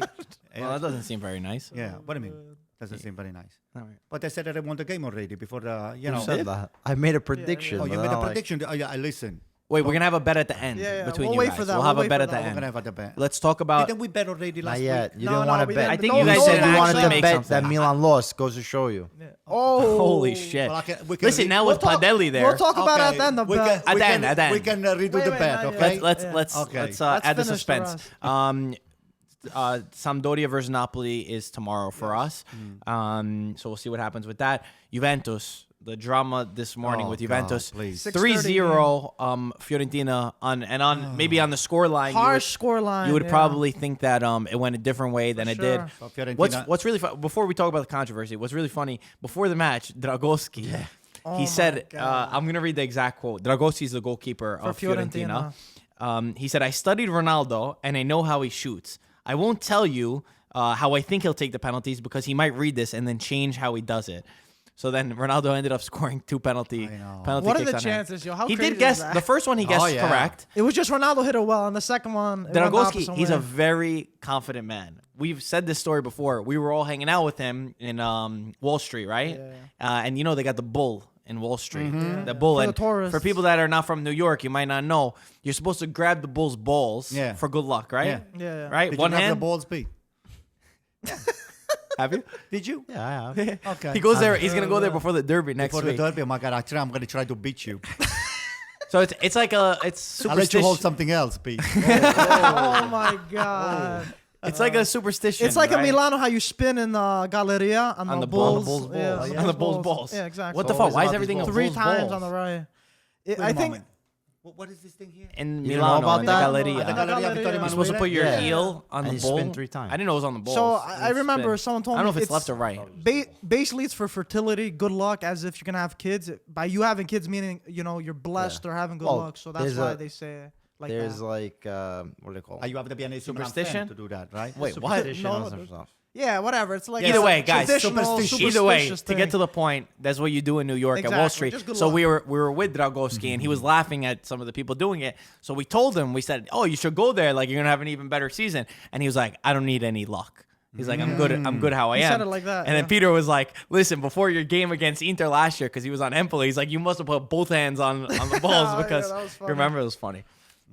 Well, that doesn't seem very nice. Yeah. What do you mean? Doesn't seem very nice. All right. But they said that they won the game already before the Who said that? I made a prediction. Oh, you but made I a don't like- prediction. Oh, yeah, I listen. Wait, we're gonna have a bet at the end Yeah, yeah, between we'll you wait guys. for that. We'll We'll have a wait bet for at the that. We're end. gonna have at the bet. Let's talk about. Didn't we bet already last Not yet. week? You No, didn't no, want to we bet. didn't. I think No, you guys no, said no, you no, wanted no, to make bet something. that Milan lost. Goes to show you. Oh. Holy shit! Well, we can Listen, now with Padelli there. We'll talk about it at the end of we bet. can, we At the can, end, at the we end. can redo Wait, the wait, bet, not okay? yet. Let's Yeah. let's Okay. let's Let's add the finish the suspense. Sampdoria versus Napoli is tomorrow for us. So we'll see what happens with that. Juventus, the drama this morning Oh, with God, Juventus. please. 3-0 Fiorentina on the score line. Harsh score line. You would yeah. probably think that it went a different way than it did. sure. So Fiorentina- What's really before we talk about the controversy, what's really funny, before the match, Dragoschi, Oh he my said, God. I'm going to read the exact quote. Dragoschi is the goalkeeper of Fiorentina. Fiorentina. He said, I studied Ronaldo and I know how he shoots. I won't tell you how I think he'll take the penalties because he might read this and then change how he does it. So then Ronaldo ended up scoring 2 penalty What are kicks the on him. chances, yo? How He crazy did guess is that? the first one he guessed yeah. correct. It was just Ronaldo hit it well, and the second one, it went the Dragoschi, opposite he's way. a very confident man. We've said this story before. We were all hanging out with him in Wall Street, right? And they got the bull in Wall Street. The bull. For the And tourists. for people that are not from New York, you might not know, you're supposed to grab the bull's balls Yeah. for good luck, right? Yeah. Right? Did One you grab hand. the balls, Pete? Have you? Did you? Yeah, I have. Okay. He goes there. He's gonna go there before the Derby next For the week. derby, oh my God, actually, I'm going to try to beat you. So it's like it's I'll let you hold superstition. something else, Pete. Oh my God. It's like a superstition. It's like right? a Milano, how you spin in the Galleria on the bull- Bulls. on the Bulls' Yeah, balls. on On the Bulls' balls. Yeah, exactly. What the So fuck? always Why is about everything these a 3 Bulls' times balls? on the right. Wait a I think moment. What is this thing here? In You didn't know Milano, about in the that? Galleria. At the Galleria Galleria. Vittorio You're supposed to put your Yeah. heel on And the you bull. spin 3 times. I didn't know it was on the balls. So. You I remember spin. someone told I me don't know if it's left or right. Basically, it's for fertility, good luck, as if you're gonna have kids. By you having kids, meaning you're blessed or having good Well, luck. So that's there's why a- they say it like There's that. like, what do they call it? You have to be an AC Milan Superstition? fan to do that, right? Wait, what? Superstition No, and stuff. Yeah, whatever. It's like Either a way, guys, traditional, Either way, superstitious to get thing. to the point, that's what you do in New York at Wall Exactly, Street. just good So luck. we were with Dragoschi, and he was laughing at some of the people doing it. So we told him, we said, "Oh, you should go there. Like you're gonna have an even better season." And he was like, "I don't need any luck." He's like, "I'm good. I'm good how I He am." said it like that, And then yeah. Peter was like, "Listen, before your game against Inter last year, because he was on Empoli, he's like, you must have put both hands on the balls Yeah, because that was you funny. remember it was funny."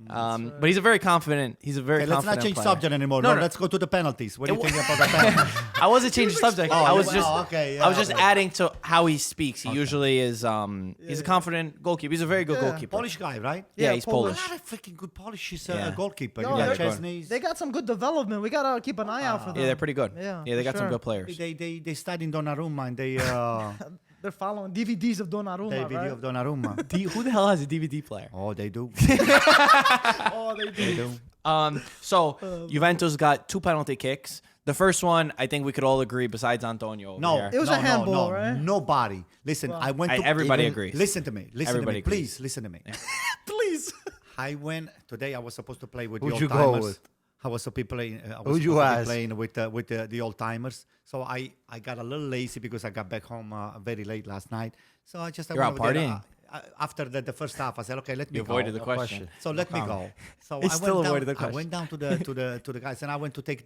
But he's a very confident. He's a very Okay, let's confident not change player. subject anymore. No, No, no. let's go to the penalties. What do you think about the penalties? I wasn't changing subject. I was just. okay. I was just okay. adding to how he speaks. He usually is. He's a confident goalkeeper. He's a very good goalkeeper. Polish guy, right? Yeah, Yeah, he's A Polish. Polish. lot of freaking good Polish Yeah. goalkeeper. No, You they're got good. Chesney's. They got some good development. We gotta keep an eye out for them. Yeah, they're pretty good. Yeah, they for got some sure. good players. They studied Donnarumma and they They're following DVDs of Donnarumma, DVD right? of Donnarumma. Who the hell has a DVD player? Oh, they do. Oh, they They do. do. So Juventus got 2 penalty kicks. The first one, I think we could all agree, besides Antonio. Over No, here. It was no, a handball, no, right? Nobody. Listen, I went to everybody even- agrees. Listen to me. Listen Everybody to me. agrees. Please listen to me. Please. I went today. I was supposed to play with Who'd the you old go timers. with? I was supposed to play. I was Who'd you supposed to be ask? playing with the old timers. So I got a little lazy because I got back home very late last night. So I just You're out went over there. partying? After the first half, I said, okay, let me You go. avoided the question. So let me go. So He I still went avoided down, the question. I went down to the guys, and I went to take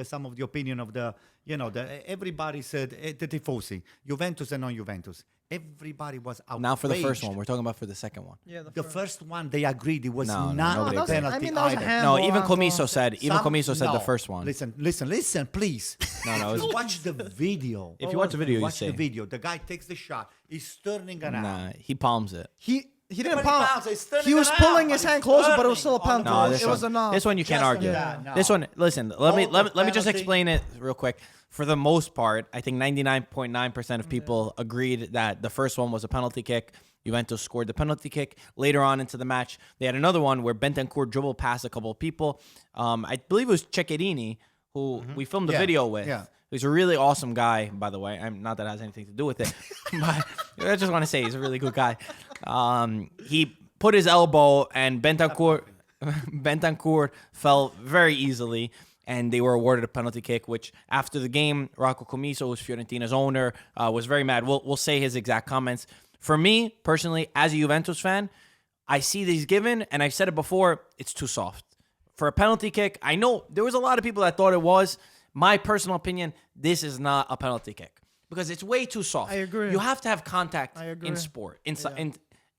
some of the opinion of the everybody said the tifosi, Juventus and non-Juventus. Everybody was outraged. Now for the first one. We're talking about for the second one. Yeah, The first one, they agreed it was No, not nobody a agreed. penalty I mean, that was a either. handball. No, even handball. Comiso said. Even Comiso said the No. first one. Listen, please. No, it's- Watch the video. If you watch the video, you Watch see. the video. The guy takes the shot. He's turning around. Nah, he palms it. He didn't But he pound. bounced, he's turning He was around, pulling but his he's hand closer, but it was still a turning penalty. on No, the It was enough. This one you can't Just argue. that, no. This one, listen. Let me just penalty. explain it real quick. For the most part, I think 99.9% of people agreed that the first one was a penalty kick. Juventus scored the penalty kick. Later on into the match, they had another one where Bentancur dribbled past a couple of people. I believe it was Ceccherini who we filmed the Yeah, video with. yeah. He's a really awesome guy, by the way. I'm not that it has anything to do with it, but I just want to say he's a really good guy. He put his elbow, and Bentancur fell very easily, and they were awarded a penalty kick. Which after the game, Rocco Commisso, who's Fiorentina's owner, was very mad. We'll say his exact comments. For me personally, as a Juventus fan, I see these given, and I've said it before, it's too soft. For a penalty kick, I know there was a lot of people that thought it was. My personal opinion, this is not a penalty kick because it's way too soft. I agree. You have to have contact I agree. in sport.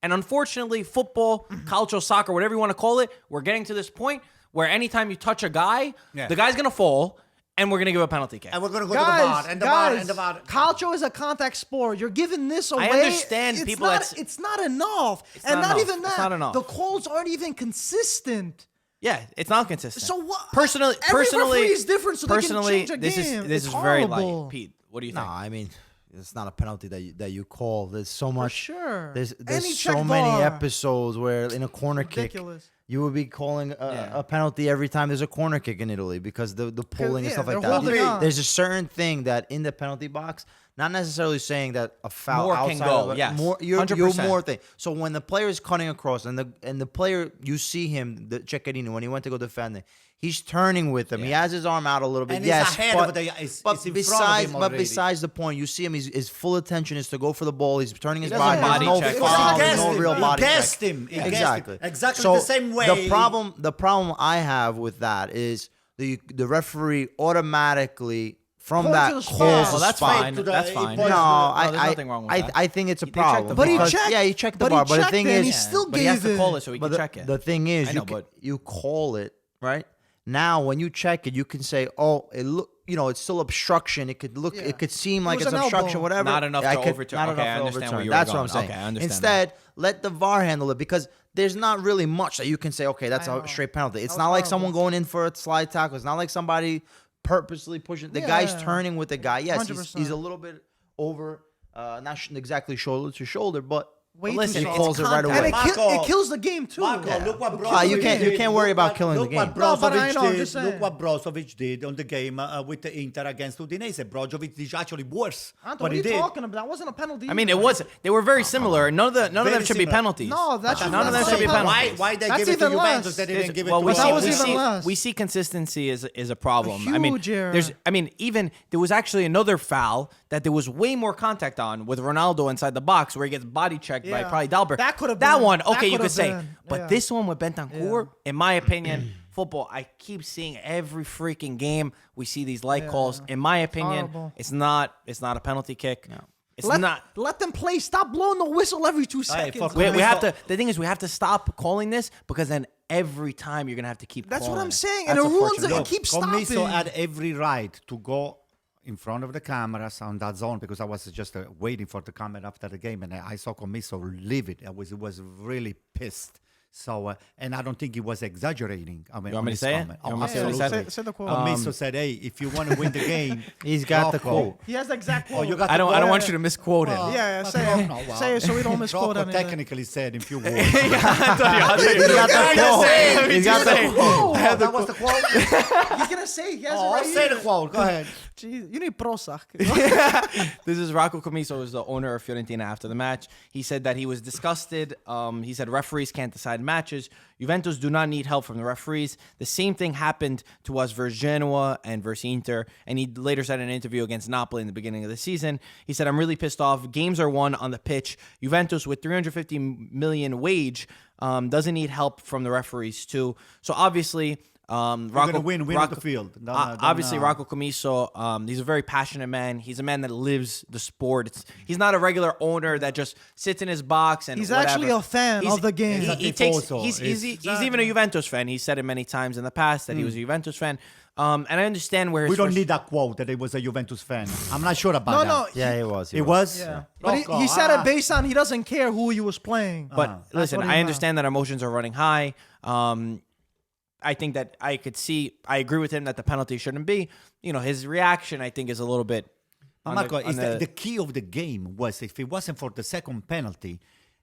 And unfortunately, football, cultural soccer, whatever you want to call it, we're getting to this point where anytime you touch a guy, Yeah. the guy's going to fall, and we're going to give a penalty kick. And we're going to go Guys, to the bar. And the bar. Calcio is a contact sport. You're giving this away. understand it's people Not, that's- it's not enough. not not enough. even It's that. not enough. The calls aren't even consistent. Yeah, it's not consistent. So what? Personally, Every referee is different, so they can personally, change a this game. is It's very horrible. light. Pete, what do you No, think? I mean, it's not a penalty that you call. There's so much. sure. There's Any so check many VAR. episodes where in a corner Ridiculous. kick, you would be calling a penalty every time there's a corner kick in Italy because the pulling and yeah, stuff like they're that. holding on. There's a certain thing that in the penalty box, not necessarily saying that a foul More can outside go, of it, yes. more you're 100%. more thing. So when the player is cutting across and the player, you see him, the Ceccherini, when he went to go defend it, he's turning with him. He has his arm out a little bit. And he's yes, ahead but, of the- it's but in front of him already. besides the point, you see him. His full attention is to go for the ball. He's turning his doesn't body. body There's check. no foul. He There's gassed no him. real He body gassed check. him. He gassed Exactly. him. Exactly So the same way. The problem I have with that is the referee automatically from Point that to the spot. calls Well, the that's spot. fine. to the- That's he fine. points No, to there's nothing wrong with that. I think it's a They checked problem. the But he VAR. because- checked. Yeah, he checked the but he bar. But the checked thing it and he is, still but he has gave to call it. it so he but can check it. the thing is, I know, but you call it right now. When you check it, you can say, "Oh, it look, it's still obstruction. It could look, Yeah. it could seem like was it's an obstruction, elbow. whatever. Not enough I to could- overturn. Not Okay, enough I to understand where overturn. you were That's what I'm going. saying. Okay, I understand Instead, let the VAR handle it because there's not really much that you can say. Okay, that's I a know. straight penalty. It's That not was like someone horrible. going in for a slide tackle. It's not like somebody purposely pushing. The guy's Yeah. turning with the guy. Yes, he's 100%. a little bit over, not exactly shoulder to shoulder, but. Way But listen, too he soft. calls it right And away. it kills the game too. Marco, look what It Brozovic kills you the can't- game. you can't worry about killing the Look what game. No, but I Brozovic know, I'm did. just saying. Look what Brozovic did on the game with the Inter against Udinese. Brozovic did actually worse. Anto, What what are he you did. talking about? That wasn't a penalty. I mean, it either. was. They were very similar. None of them Very should be similar. penalties. No, that's None of them that's should be not a penalty. penalties. Why they That's give it to even Juventus? less. They didn't give it Well, to we But that see, was we even see, less. we see consistency is a problem. A I mean, huge error. even there was actually another foul that there was way more contact on with Ronaldo inside the box where he gets body checked by Yeah. probably Dalbert. That could have that been- one. that Okay, you could could have say, been, but yeah. this one with Bentancur, in my opinion, football. I keep seeing every freaking game we see these light calls. In my opinion, horrible. it's not a penalty kick. It's not. Let them play. Stop blowing the whistle every 2 seconds. fuck We Commissо- have to. The thing is, we have to stop calling this because then every time you're gonna have to keep. That's what calling I'm it. saying, and it That's ruins it. unfortunate. It keeps stopping. Commisso had every right to go in front of the cameras on that zone because I was just waiting for the camera after the game, and I saw Commisso livid. He was really pissed. So, and I don't think he was exaggerating. I mean, You want on me to his say it? comment. You Oh, want me to say what he absolutely. said? Say the quote. Commisso said, "Hey, if you want to win the game, He's got the Rocco." quote. He has the exact quote. Oh, you got. I don't the want quote? you to misquote it. Yeah, But say no, it. no, well, Say it so we don't misquote Rocco anything. technically said in few words. He's got the quote. He's got the quote. That was the quote. He's gonna say it. He has Oh, it right say here. the quote. Go ahead. Jeez, you need Prozac. This is Rocco Commisso, who's the owner of Fiorentina after the match. He said that he was disgusted. He said referees can't decide matches. Juventus do not need help from the referees. The same thing happened to us versus Genoa and versus Inter. And he later said in an interview against Napoli in the beginning of the season, he said, I'm really pissed off. Games are won on the pitch. Juventus with 350 million wage doesn't need help from the referees too. So obviously... We're gonna win on the field. Obviously, Rocco Commisso, he's a very passionate man. He's a man that lives the sport. He's not a regular owner that just sits in his box and He's whatever. actually a fan of the game. He's He's even a Juventus fan. He said it many times in the past that he was a Juventus fan. And I understand where his We don't need that quote that he was a Juventus fan. I'm not sure about that. No, Yeah, he was. It was? Yeah. But Rocco, he said it based on he doesn't care who he was playing. But listen, what he I meant. understand that emotions are running high. I think that I agree with him that the penalty shouldn't be. You know, his reaction, I think, is a little bit. Marco, the key of the game was if it wasn't for the second penalty,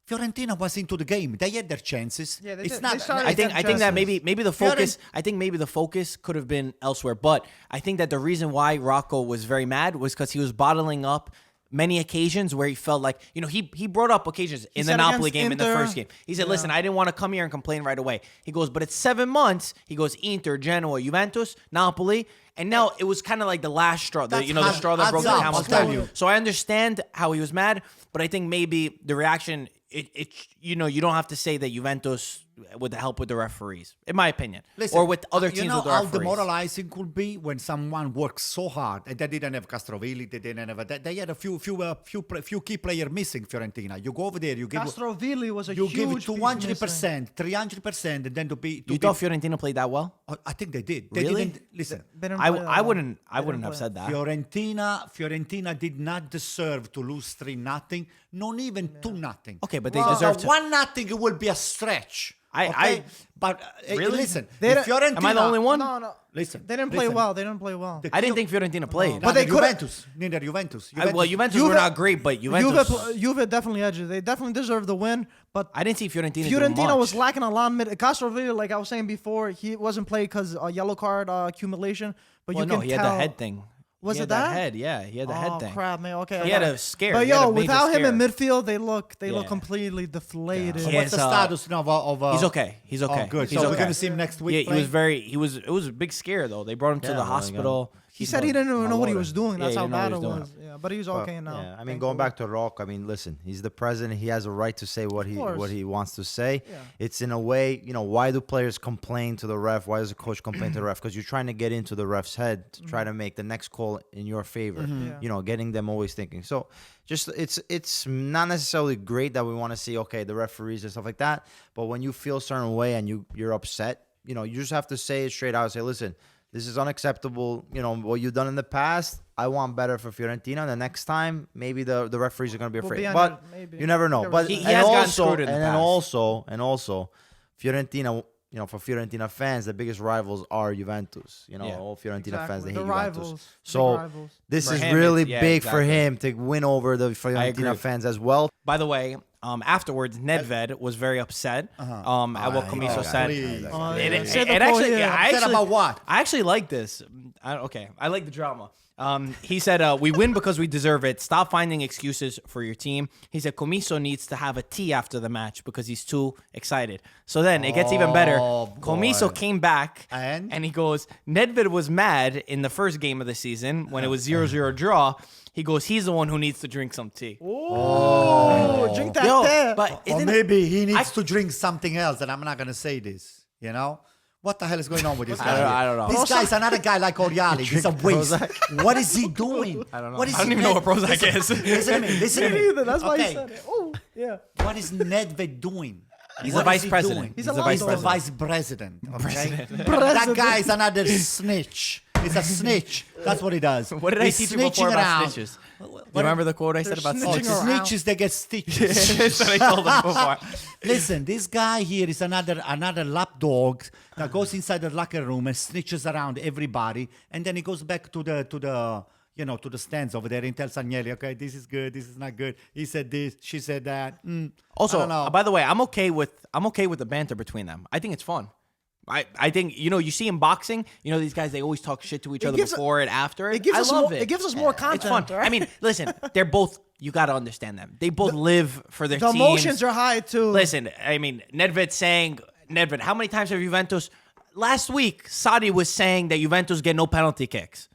Fiorentina was into the game. They had their chances. Yeah, it's they not. started- I think that chances. maybe the focus. I think maybe the focus could have been elsewhere. But I think that the reason why Rocco was very mad was because he was bottling up many occasions where he felt like, you know, he brought up occasions in the said Napoli against game in the Inter- first game. He said, listen, I didn't want to come here and complain right away. He goes, but it's 7 months. He goes, Inter, Genoa, Juventus, Napoli. And now it was kind of like the last straw, the straw that broke the camel's I'll tell back. you. So I understand how he was mad, but I think maybe the reaction, you don't have to say that Juventus with the help with the referees, in my opinion, Listen, or with other teams you know with the how referees. demoralizing could be when someone works so hard and they didn't have Castrovilli, they didn't have they had a few key players missing. Fiorentina, you go over there, you give Castrovilli was a you huge give piece 200%, 300%, and then to be. You thought Fiorentina played that well? I think they did. They Really? didn't listen. They didn't I play that well. wouldn't They didn't have play. said that. Fiorentina did not deserve to lose 3-0, not even 2-0. Okay, but they deserve to. 1-0 will be a stretch. But Really? listen, They if don't- Fiorentina, Am I the only one? No. Listen, They didn't play well. They didn't play well. I didn't think Fiorentina played. But they coulda- Neither Juventus. Well, Juventus Juve- were not great, but Juventus. Juve definitely edged it. They definitely deserved the win, but I didn't see Fiorentina. do Fiorentina much. was lacking a lot. Castrovilli, like I was saying before, he wasn't played because yellow card accumulation. But Well, you no, can he had tell. the head thing. Was He it had that? head? Yeah, he had the head thing. Oh crap, man. Okay, He had a scare. But He had a yo, major without him in scare. midfield, they look Yeah. completely deflated. So Yeah. what's the Yes, status now of He's okay. He's okay. Oh, good. He's So okay. we're gonna see him next week. Yeah, he playing? was very. It was a big scare though. They brought him to Yeah, the well, hospital. He said he didn't even know what he was doing. Yeah, That's he how didn't know bad what it he was was. Yeah, but he's But, okay now. Yeah, I mean, going back to Rock, I mean, listen, he's the president. He has a right to say what course. he wants to say. Yeah. It's in a way, why do players complain to the ref? Why does the coach complain to the ref? Because you're trying to get into the ref's head to try to make the next call in your favor. Yeah. Getting them always thinking. So just it's not necessarily great that we want to see, okay, the referees and stuff like that. But when you feel a certain way and you're upset, you just have to say it straight out. Say, listen, this is unacceptable. What you've done in the past. I want better for Fiorentina. The next time, maybe the referees are going to be We'll afraid. be on But your- maybe. you never know. Never But say. He and has gotten also, screwed in the and then past. also, Fiorentina. For Fiorentina fans, the biggest rivals are Juventus. Yeah. All Fiorentina fans, they Exactly. hate The Juventus. rivals. Big So rivals. this For is him, really it's- yeah, big for exactly. him to win over the agree. Fiorentina fans as well. By the way, afterwards, Nedved was very upset at what Commisso said. please. Say the quote here. Upset about what? I actually like this. I like the drama. He said, we win because we deserve it. Stop finding excuses for your team. He said, Commisso needs to have a tea after the match because he's too excited. So then it gets even better. Oh, boy. Commisso came back And? he goes, Nedved was mad in the first game of the season when it was 0-0 draw. He goes, he's the one who needs to drink some tea. Oh, drink that Yo, tea. but Or isn't it- maybe he needs to drink something else, and I'm not gonna say this. What the hell is going on with this I guy? don't know. This guy's another guy like Oriali. He's a waste. What is he doing? I don't know. What is I don't he even know what Prozac is. Listen to me. Listen to Me me. neither. That's why he Okay. said it. Oh, yeah. What is Nedved doing? He's What the is vice he president. doing? He's a vice the president. vice president. Okay? That President. guy is another snitch. He's a snitch. That's what he does. What did I He's teach you before snitching about around. snitches? Do you remember the quote I said about They're Oh, snitches? snitching around. snitches, they get stitches. That's what I told him before. Listen, this guy here is another lapdog that goes inside the locker room and snitches around everybody, and then he goes back to the stands over there and tells Agnelli, okay, this is good, this is not good. He said this, she said that. I Also, don't know. by the way, I'm okay with the banter between them. I think it's fun. I think you see in boxing, these guys, they always talk shit to each other gives- before and after. It gives I us love more. it. It gives us more It's content. fun. Right? I mean, listen, they're both. You got to understand them. They both live for their the teams. emotions are high too. Listen, I mean, Nedved, how many times have Juventus? Last week, Sadi was saying that Juventus get no penalty kicks.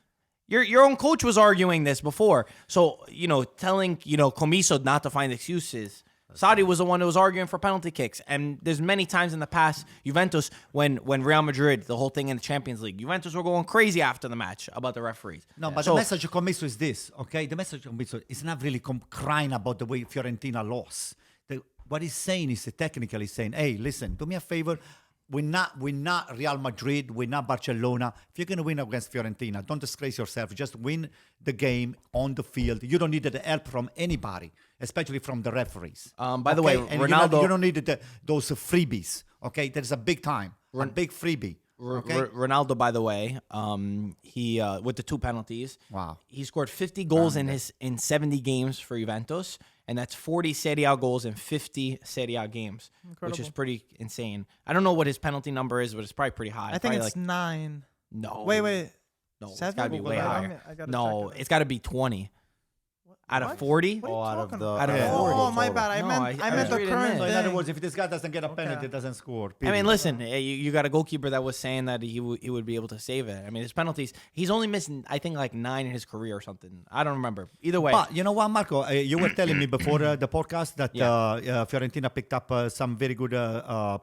Your own coach was arguing this before. So, telling, Commisso not to find excuses. Sadi was the one that was arguing for penalty kicks. And there's many times in the past, Juventus, when Real Madrid, the whole thing in the Champions League, Juventus were going crazy after the match about the referees. No, but So- the message of Commisso is this, okay? The message of Commisso is not really crying about the way Fiorentina lost. What he's saying is technically saying, hey, listen, do me a favor. We're not Real Madrid. We're not Barcelona. If you're going to win against Fiorentina, don't disgrace yourself. Just win the game on the field. You don't need the help from anybody, especially from the referees. By the way, And Ronaldo- you don't need those freebies, okay? There's a big time, a big freebie. Okay? Ronaldo, by the way, he with the 2 penalties. Wow. He scored 50 goals in 70 games for Juventus, and that's 40 Serie A goals in 50 Serie A games, which is pretty insane. I don't know what his penalty number is, but it's probably pretty high. I think Probably it's 9. no. Wait. No, it's 7? got to be way I higher. mean, I gotta No, check it. it's got to be 20 out of 40. What are you Oh, out of talking the about? out of yeah. 40. Oh, my bad. I No, meant I the was reading current this. So in thing. other words, if this guy doesn't get a penalty, Okay. it doesn't score. I mean, period. listen, you got a goalkeeper that was saying that he would be able to save it. I mean, his penalties, he's only missing, I think, like 9 in his career or something. I don't remember. Either way. But you know what, Marco? You were telling me before the podcast that Fiorentina picked up some very good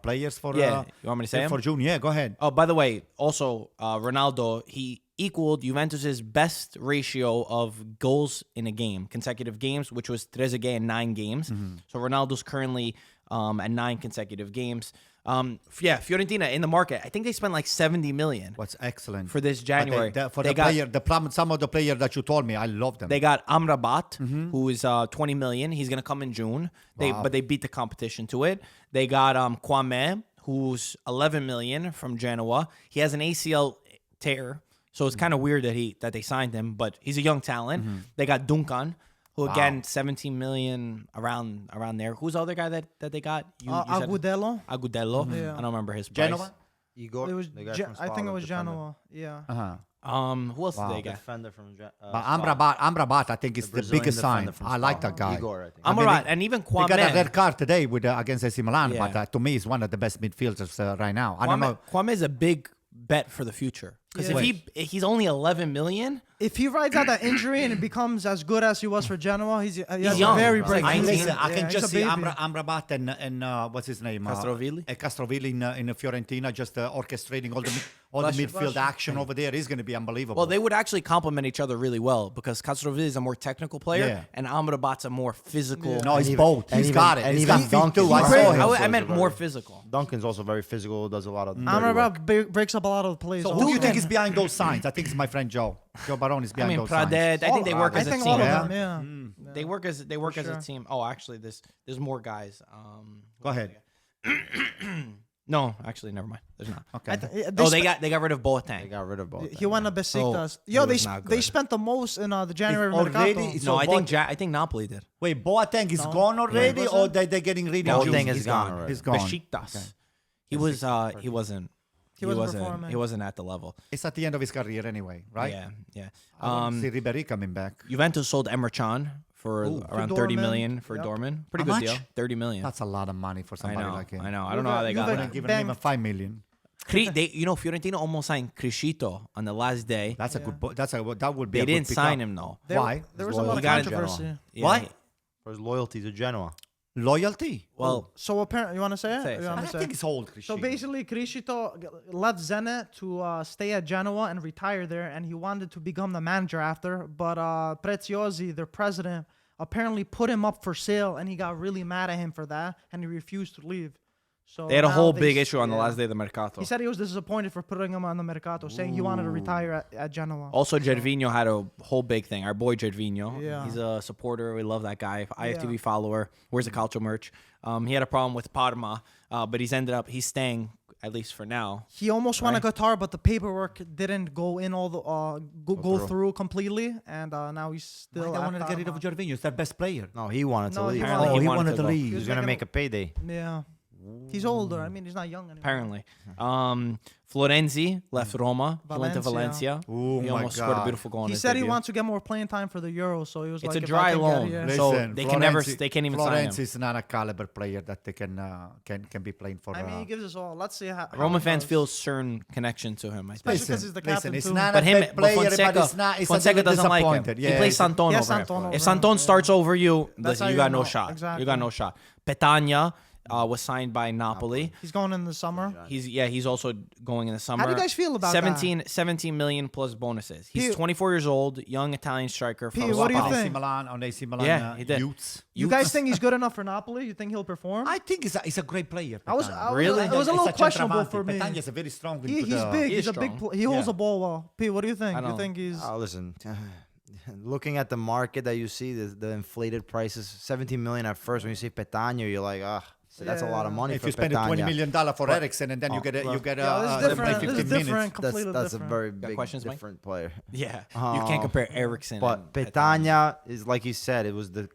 players for Yeah. You want me to say for them? June. Yeah, go ahead. Oh, by the way, also Ronaldo, he equaled Juventus's best ratio of goals in a game, consecutive games, which was Trezeguet in 9 games. So Ronaldo's currently at 9 consecutive games. Fiorentina in the market, I think they spent like 70 million What's excellent for this But January. for They the got- player, some of the players that you told me, I love them. They got Amrabat, who is 20 million. He's gonna come in June. Wow. But they beat the competition to it. They got Kwame, who's 11 million from Genoa. He has an ACL tear, so it's kind of weird that they signed him. But he's a young talent. They got Duncan, who again 17 million around there. Who's the other guy that they got? You said- Agudelo. Agudelo. Yeah. I don't remember his price. Genoa. Igor. It was. the guy from I think it Spal, was defender. Genoa. Yeah. Uh-huh. Who else did they The get? defender from But Amrabat, I think is the Brazilian biggest sign. defender from I like Spal. that guy. Igor, I think. I mean, Amrabat and even He got a red Kwame. card today with against AC Milan, Yeah. but to me, he's one of the best midfielders right now. I don't know. Kwame is a big bet for the future because if he's only 11 million. If he rides out that injury and it becomes as good as he was for Genoa, he has young. a very He's bright like future. 19. Listen, I can he's just a see baby. Amrabat and what's his name? Castrovilli? Castrovilli in Fiorentina, just orchestrating all the midfield action over there. He's going to be unbelievable. Well, they would actually complement each other really well because Castrovilli is a more technical player Yeah. and Amrabat's a more physical. no, he's even- both. and He's even- got it. and He's even got feet Duncan. too. I He's saw great. him. I meant very- more physical. Duncan's also very physical, does a lot of dirty work. Amrabat breaks up a lot of the plays. So who do you think is behind those signs? I think it's my friend Joe. Joe Barone is I behind mean, those signs. Pradet. I think they work I as a think team. all of Yeah? them. Yeah. They work as a sure. team. Oh, actually, there's more guys. Go ahead. No, actually, never mind. There's not. Okay. They got rid of Boateng. They got rid of both. He went to Besiktas. Oh, Yo, he they was not they good. spent the most in the January already- Mercato. it's- No, So I think Napoli did. Wait, Boateng is gone already, Yeah. or they're getting rid of him? Boateng is He's gone already. He's gone. Besiktas. He wasn't. He wasn't performing. He wasn't at the level. It's at the end of his career anyway, right? Yeah. See Ribéry coming back. Juventus sold Emre Can for around 30 Dortmund. million for Yep. Dortmund. Pretty How good much? deal. 30 million. That's a lot of money for I somebody know. like him. I know. I don't know how they got Juve- that. Giving Bang. him 5 million. Fiorentina almost signed Criscito on the last day. That's a good. That would be. They a good didn't pickup. sign him though. There- Why? There was He's a lot loyal of to controversy. Genoa. Yeah, Why? For his loyalty to Genoa. Loyalty. Well, So apparently, you want to say it? Say it, You say it. wanna I say think it? it's old. So basically, Criscito left Zenit to stay at Genoa and retire there, and he wanted to become the manager after. But Preziosi, their president, apparently put him up for sale, and he got really mad at him for that, and he refused to leave. So they had a now whole they big s- issue on the yeah. last day of the Mercato. He said he was disappointed for putting him on the Mercato, saying he wanted to retire at Genoa. Also, Gervinho had a whole big thing. Our boy Gervinho. Yeah. He's a supporter. We love that guy. IFTV Yeah. follower. Wears the Calcio merch. He had a problem with Parma, but he's staying, at least for now. He almost won a guitar, but the paperwork didn't go in all the go through. through completely, and now he's still. Why they at wanted to get rid of Parma. Gervinho? It's their best player. No, he wanted to No, he leave. wanted- Apparently he wanted wanted to to go. leave. He's gonna make a payday. Yeah, he's older. I mean, he's not young anymore. Apparently. Florenzi left Roma. He went to Valencia. Valencia. Oh He my almost scored a God. beautiful goal in He his said he debut. wants to get more playing time for the Euro, so he was It's like, a if dry I can loan. Get, Listen, So they can never- they can't even sign him. Florenzi is not a caliber player that they can be playing for. I mean, he gives us all. Let's see how Roman it fans goes. feel a certain connection to him. I think. Especially 'cause he's the captain it's too. not But a him, bad player, but Fonseca, it's not. It's Fonseca a little doesn't like him. disappointed. He Yeah, plays it's- Santon Yeah, over him. Santon over If him, Santon yeah. starts over you, That's listen, how you you got no know. shot. Exactly. You got no shot. Petagna was signed by Napoli. He's going in the summer. He's also going in the summer. How do you guys feel about 17 million plus bonuses. He's P- 24 years old, young Italian striker. P, from what do you Sao Paulo. think? AC Milan on AC Milan. Yeah, he did. Youths. You guys think he's good enough for Napoli? You think he'll perform? I think he's a great player. I was Petagna. Really? It was a It's little questionable centravanti. for me. Petagna is a very strong. He's into the- big. He He's is a big. strong. He holds Yeah. the ball well. P, what do you think? I You don't think he's? Oh, listen. Looking at the market that you see, the inflated prices, 17 million at first. When you say Petagna, you're like, so that's a lot of money If for you spend Petagna. $20 million for Ericsson and then you get Yeah, this is they play different. 15 This is minutes. different. That's Completely a different. very big questions, Mike? different player. Yeah, you can't compare Ericsson. But and Petagna is like you said, it was the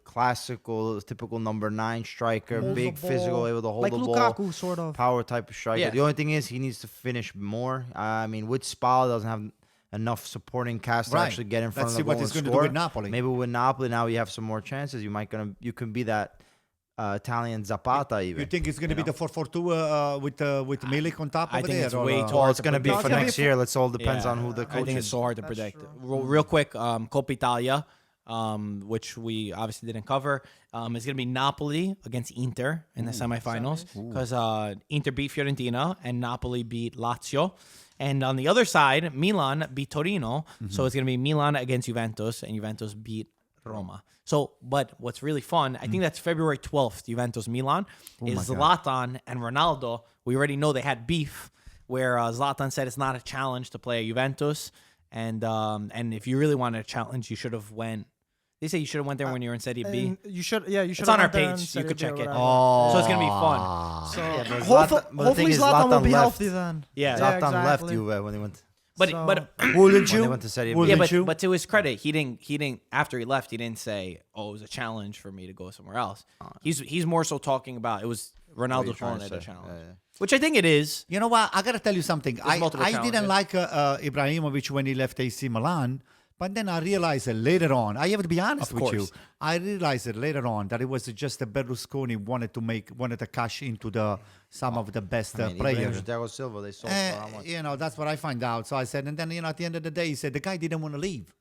typical number 9 striker, Holds big, the physical, ball. able to hold like the Lukaku, ball, sort of. power type of striker. Yeah. The only thing is he needs to finish more. I mean, with Spal doesn't have enough supporting cast to Right. actually get in front Let's of see the what goal he's and gonna do score. with Napoli. Maybe with Napoli now you have some more chances. You can be that Italian Zapata even. You think it's going to be the 4-4-2 with Milik on top I over think there? it's or, way too Well, hard it's to going to be predict. for It's gonna next be year. Let's all depends Yeah. on who the coach I think is. it's so hard to That's predict. true. Real quick, Coppa Italia, which we obviously didn't cover, is going to be Napoli against Inter in the semifinals because Inter beat Fiorentina and Napoli beat Lazio. And on the other side, Milan beat Torino. So it's going to be Milan against Juventus, and Juventus beat Roma. So, but what's really fun, I think that's February 12th, Juventus-Milan, is Zlatan and Ronaldo. We already know they had beef where Zlatan said it's not a challenge to play at Juventus. And if you really wanted a challenge, you should have went. They say you should have went there when you were in Serie B. And you should. Yeah, you should. It's on our have went there page. and You said could be or check it. whatever. So it's going to be fun. So but hopefully, Zlatan- but the thing is, Zlatan will Zlatan be left. healthy then. Yeah. Zlatan left exactly. Juve when he went. But So- Wouldn't When they you? went to Serie B. Wouldn't yeah, you? but to his credit, he didn't after he left, he didn't say, "Oh, it was a challenge for me to go somewhere else." He's more so talking about it was Ronaldo trying calling to it a say? challenge, Yeah. which I think it is. You know what? I got to tell you something. multiple I didn't challenges. like Ibrahimovic when he left AC Milan. But then I realized it later on. I have to be honest Of with you. course. I realized it later on that it was just that Berlusconi wanted to cash into some of the best I mean, players. Ibrahimovic, Thiago Silva, they sold for how much? You know, that's what I find out. So I said, and then at the end of the day, he said the guy didn't want to leave.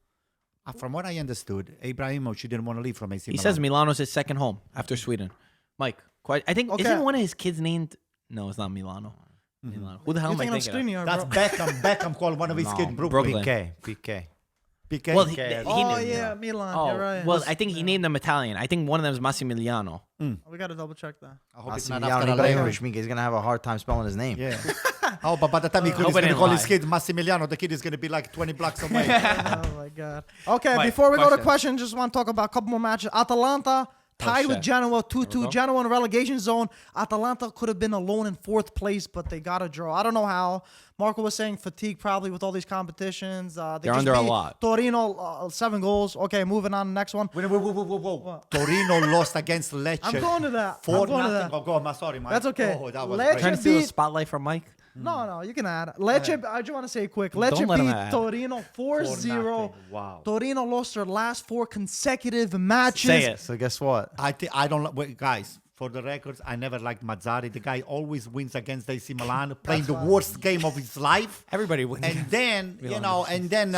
From what I understood, Ibrahimovic didn't want to leave from AC He Milan. says Milano's his second home after Sweden. Mike, I think Okay. isn't one of his kids named? No, it's not Milano. Milano. Who the hell You're am I thinking of thinking of? Skriniar, That's bro. Beckham. Beckham called one of his kids Brooklyn. Brooklyn. PK. PK. Well, Oh yeah, Milan. Oh, You're right. well, I think he named them Italian. I think one of them is Massimiliano. We gotta double check that. I hope it's not Massimiliano after a later. Ibrahimovic, Mika, he's going to have a hard time spelling his name. Yeah. Oh, but by the time he's hope I going to didn't call his lie. kid Massimiliano, the kid is going to be like 20 blocks away. Oh my god. Okay, Mike, before we go to questions. questions, just want to talk about a couple more matches. Atalanta tied with shit. Genoa There we 2-2. go. Genoa in relegation zone. Atalanta could have been alone in 4th place, but they got a draw. I don't know how. Marco was saying fatigue probably with all these competitions. They They're just under a beat lot. Torino 7 goals. Okay, moving on to the next one. Whoa. Torino lost against Lecce. I'm going to that. I'm 4 going to nothing. that. Oh, go on. Sorry, Mike. That's okay. Oh, that was Lecce great. Trying to steal the beat- spotlight from Mike. No, you can add. Lecce, I just want to say quick. Lecce let him beat add. Torino 4-0. 4-0. Wow. Torino lost their last 4 consecutive matches. Say it. So guess what? I don't wait, guys. For the records, I never liked Mazzari. The guy always wins against AC Milan, playing the worst game of his life. Everybody wins. And then,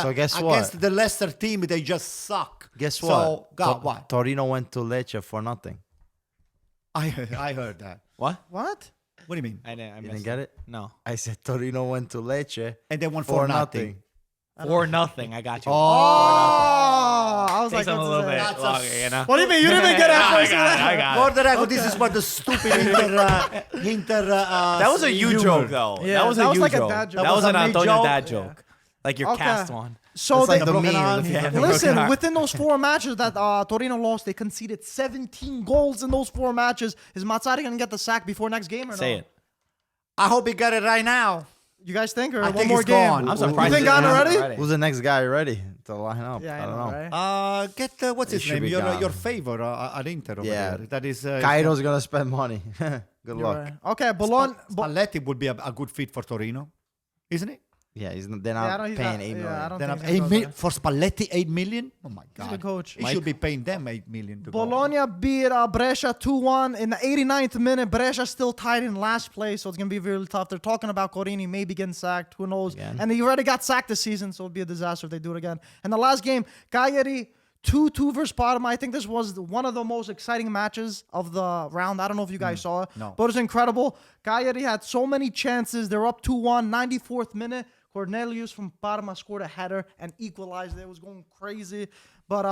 So guess against what? the Leicester team, they just suck. Guess So, what? God, what? Torino went to Lecce for nothing. I heard that. What? What? What do you mean? I You missed didn't get it? No. I said Torino went to Lecce And they won for for nothing. nothing. 4-0. I got you. Oh, I was Takes like, them a what's little his bit name? longer, you know? What do you mean? You didn't even get that first one? I got For it. the record, this is what the stupid Inter. That was a you humor. joke, though. Yeah, that was that a was you like a joke. dad joke. That was That an was a Antonio joke. dad joke. Like your Okay. cast one. So It's like they, the broken meme. arm. Yeah. listen, within those 4 matches that Torino lost, they conceded 17 goals in those 4 matches. Is Mazzarri going to get the sack before next game or Say no? it. I hope he got it right now. You guys think? Or I one think more it's game? gone. I'm Who- surprised. You think it gone hasn't already? Who's the next guy ready to line up? Yeah, I don't know. right? Get what's It his should name? be gone. Your favor at Inter over Yeah. there. That is Cairo's gonna spend money. Good You're luck. right. Okay, Bologna. Spalletti would be a good fit for Torino, isn't it? Yeah, they're Yeah, I not don't- he's paying not- 8 yeah, million. I don't Then think he's gonna go there. for Spalletti, 8 million. Oh my He's a God, good coach. He should be paying them 8 million to go. Bologna beat Brescia 2-1 in the 89th minute. Brescia still tied in last place, so it's going to be really tough. They're talking about Corini maybe getting sacked. Who knows? Again. And he already got sacked this season, so it'll be a disaster if they do it again. And the last game, Cagliari 2-2 versus Parma. I think this was one of the most exciting matches of the round. I don't know if you guys saw it, no. but it was incredible. Cagliari had so many chances. They're up 2-1, 94th minute. Cornelius from Parma scored a header and equalized it. It was going crazy. But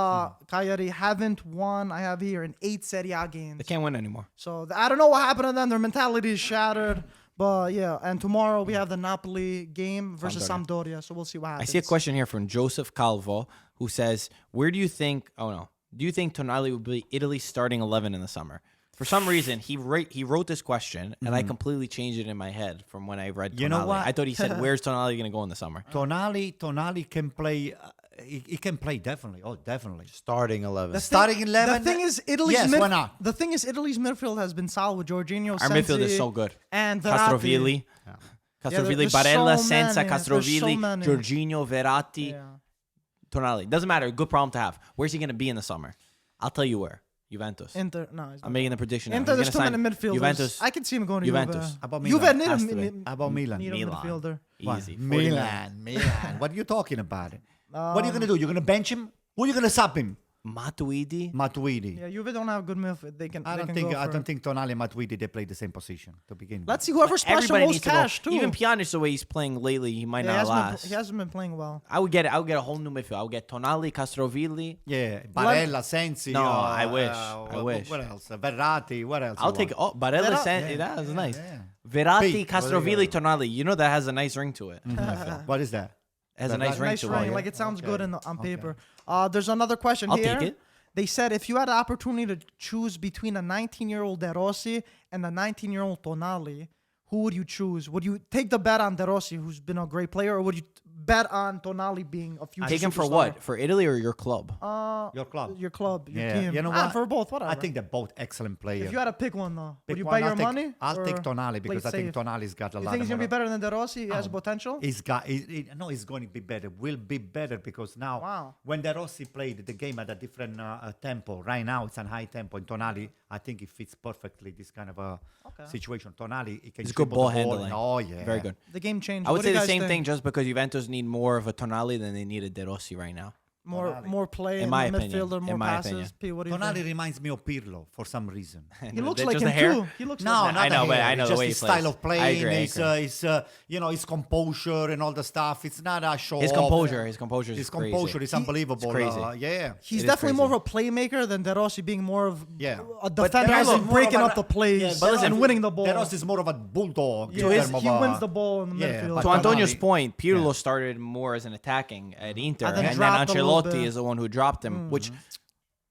Cagliari haven't won, I have here, in 8 Serie A games. They can't win anymore. So I don't know what happened to them. Their mentality is shattered. But yeah, and tomorrow we have the Napoli game versus Sampdoria. So we'll see what I happens. see a question here from Joseph Calvo who says, "Where do you think? Oh no, do you think Tonali will be Italy's starting 11 in the summer?" For some reason, he wrote this question, and I completely changed it in my head from when I read Tonali. You know what? I thought he said, "Where's Tonali going to go in the summer?" Tonali can play. He can play definitely. Oh, definitely. Starting 11. Starting 11. The thing is, Italy's Yes, why not? The thing is, Italy's midfield has been solid with Jorginho. Our Sensi, midfield is so good. And Verratti. Castrovilli, there's Barella, so Senza, many. There's so Castrovilli, many. Jorginho, Verratti, Yeah. Tonali. Doesn't matter. Good problem to have. Where's he going to be in the summer? I'll tell you where. Juventus. Inter, no, he's I'm not. making the prediction. now. Inter, He's there's too gonna many sign midfielders. Juventus. I can see him going to Juventus. Juve. About Juve Milan. need Has a, to be. need, About Milan. need a Milan. midfielder. Easy. 49. Milan. What are you talking about? What are you going to do? You're going to bench him? Who are you going to sub him? Matuidi. Matuidi. Yeah, Juve don't have good midfield. They can. I they don't can think. go I for- don't think Tonali and Matuidi they play the same position to begin with. Let's see whoever splashed the Everybody most needs cash to go. too. Even Pjanic, the way he's playing lately, he might Yeah, not last. he hasn't been playing well. I would get it. I would get a whole new midfield. I would get Tonali, Castrovilli. Yeah, Barella, Sensi. No, I wish. I wish. What else? Verratti. What else? I'll you take want? Barella. Verratti- That's nice. yeah. Verratti, Big. Castrovilli, Tonali. You know that has a nice ring to it. What is that? It has a nice Verratti- ring Nice to ring, it. like it sounds Okay. good on paper. There's another question I'll here. take it. They said if you had the opportunity to choose between a 19-year-old De Rossi and a 19-year-old Tonali, who would you choose? Would you take the bet on De Rossi, who's been a great player, or would you bet on Tonali being a future Take him for superstar? what? For Italy or your club? Your club. Your club, your Yeah. team. You know what? For both, whatever. I think they're both excellent players. if you had to pick one, though, would Pick you one, bet your I'll take- money? I'll or take Tonali play because I think safe? Tonali's got a You lot think of he's going to be better than De Rossi? He has potential? He's got. No, he's going to be better. Will be better because now, Wow. when De Rossi played the game at a different tempo, right now it's a high tempo. And Tonali, I think it fits perfectly this kind of a situation. Tonali, he can He's good dribble ball the handling. Oh yeah, Very good. The game changed. I would What do say you the guys same think? thing just because Juventus need more of a Tonali than they need a De Rossi right now. More play In in my the opinion. midfielder, more In my passes. opinion. P, what do you Tonali think? reminds me of Pirlo for some reason. He looks Just like the him hair? too. He looks No, like not I know, the but hair. I know It's the just way he his plays. style of I playing. agree, I His his composure and all the stuff. It's not a show. His off. composure is His crazy. composure is unbelievable. It's crazy. Yeah. He's It is definitely more of crazy. a playmaker than De Rossi being more of Yeah. a But defender De as Rossi in is more breaking of up the plays but listen, and winning the ball. De Rossi is more of a bulldog. Yeah, in he term of, wins the ball in the yeah, midfield. but To Antonio's Tonali- point, Pirlo Yeah. started more as an attacking at Inter, And then and then dropped a little Ancelotti bit. is the one who dropped him, which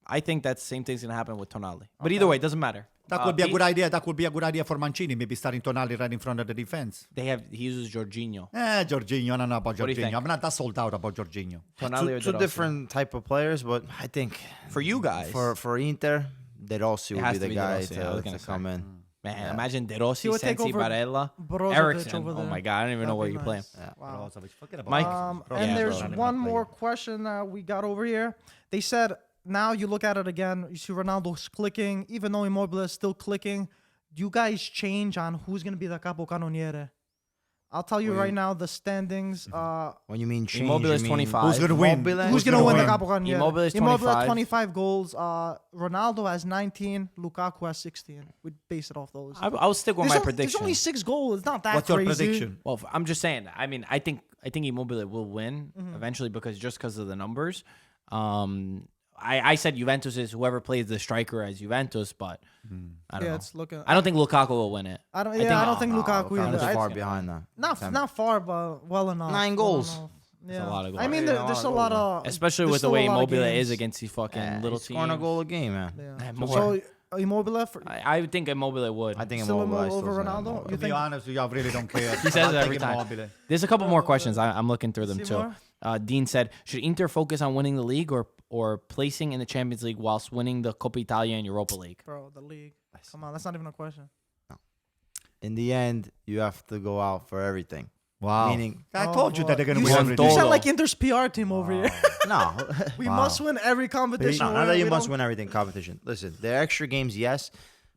I think that same thing's gonna happen with Tonali. But either way, it doesn't matter. That could be a Pete, good idea. That could be a good idea for Mancini. Maybe starting Tonali right in front of the defense. He uses Jorginho. Jorginho. I don't know about What do you Jorginho. think? I'm not that sold out about Jorginho. Tonali or De Two Rossi? different type of players, but I think For you guys, for Inter, De Rossi would has be to the be De guy Rossi, I was to gonna come say. in. man, imagine De Rossi, He would take Sensi, over Barella, Brozovic Ericsson. over Oh there. my God, I don't even know where That'd you be play. nice. Wow. Forget about Mike? Brozovic. And Yeah, there's bro. one more question we got over here. They said, now you look at it again, you see Ronaldo's clicking, even though Immobile is still clicking. Do you guys change on who's going to be the Capocannoniere? I'll tell you right now the standings. When you mean change, Immobile you is mean 25. Who's gonna win? Immobile? Who's gonna win the Capocannoniere? Immobile is Immobile 25. 25 goals. Ronaldo has 19. Lukaku has 16. We base it off those. I'll stick with my prediction. There's only 6 goals. It's not that What's crazy. your prediction? Well, I'm just saying. I mean, I think Immobile will win eventually because of the numbers. I said Juventus is whoever plays the striker as Juventus, but I don't know. It's looking. I don't think Lukaku will win it. I don't think Lukaku Lukaku's either. far behind that. Not far, but well enough. 9 goals. Yeah. a lot of goals. I mean, there's a lot of, Especially there's with the still way a lot of Immobile games. is against these fucking little He's teams. scoring a goal a game, man. Yeah. More. So Immobile I think Immobile would. I think Still Immobile over still Ronaldo? Immobile. You To be think? honest, I really don't care. He says I'll it take every time. Immobile. There's a couple more questions. I'm looking through them too. Seymour? Dean said, should Inter focus on winning the league or placing in the Champions League whilst winning the Coppa Italia and Europa League? Bro, the league. Come on, that's not even a question. In the end, you have to go out for everything. Wow. Meaning, I told you that they're going to You win sound- everything. You Todo. sound like Inter's PR team over here. no, We Wow. must win every competition. no, where not that you we must don't- win everything competition. Listen, the extra games, yes,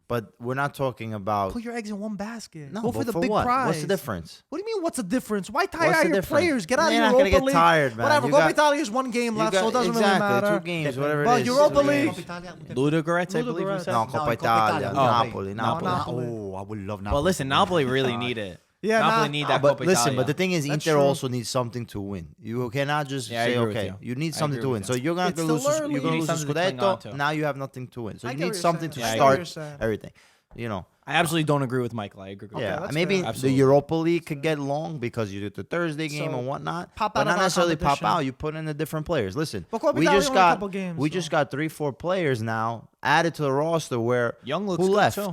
but we're not talking about. Put your eggs in one basket. No, Go for but the for big what? prize. What's the difference? What do you mean? What's the difference? Why tire What's out the your difference? players? Get out You're of not Europa gonna get League. tired, man. Whatever. You Copa got- Italia is one game left, so it doesn't really matter. 2 games, whatever But it is. Europa 2 League. games. Ludogorets, I believe you Ludogorets. said. No, No, Coppa in Coppa Italia, Italia. Napoli, No, Napoli. Napoli. Oh, I would love Napoli. Well, listen, Napoli really need it. Yeah, Napoli nah. need that But Coppa listen, Italia. but the thing is, That's Inter true. also needs something to win. You cannot just Yeah, I say, agree with okay, you. you need I something agree to with win. you. So you're gonna It's lose. still early. You're You gonna need lose the something to cling on to. Scudetto. Now you have nothing to win. So I you get what need you're something saying. to I get get what start you're saying. everything. You know, I absolutely don't agree with Michael. I agree with yeah. that's Maybe fair. the Absolutely. Europa League could get long because you did the Thursday game So, and whatnot. pop But out of not that necessarily pop competition. out. You put in the different players. Listen, But Coppa we Italia just only a got couple games, we so. just got 3-4 players now added to the roster where Young looks who good left. too.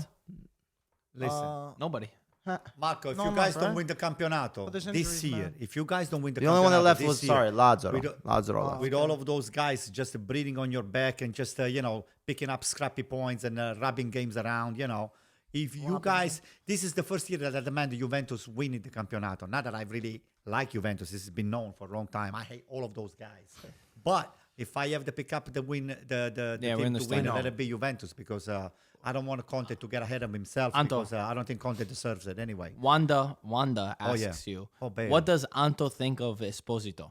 Listen, Nobody. Marco, if no, you no, guys right? don't win the campionato But there's this injuries, year, man. if you guys don't win the The only one that campionato left this was year, with Lazzaro. all- Lazzaro left. with all of those guys just breathing on your back and just picking up scrappy points and rubbing games around, if you guys, this is the first year that I demand Juventus winning the campionato. Not that I really like Juventus, this has been known for a long time. I hate all of those guys, but if I have to pick up the win, the Yeah, we team to win, understand. let it be Juventus because I don't want Conte to get ahead of himself Anto. because I don't think Conte deserves it anyway. Wanda Oh, yeah. asks you, Oh, babe. what does Anto think of Esposito?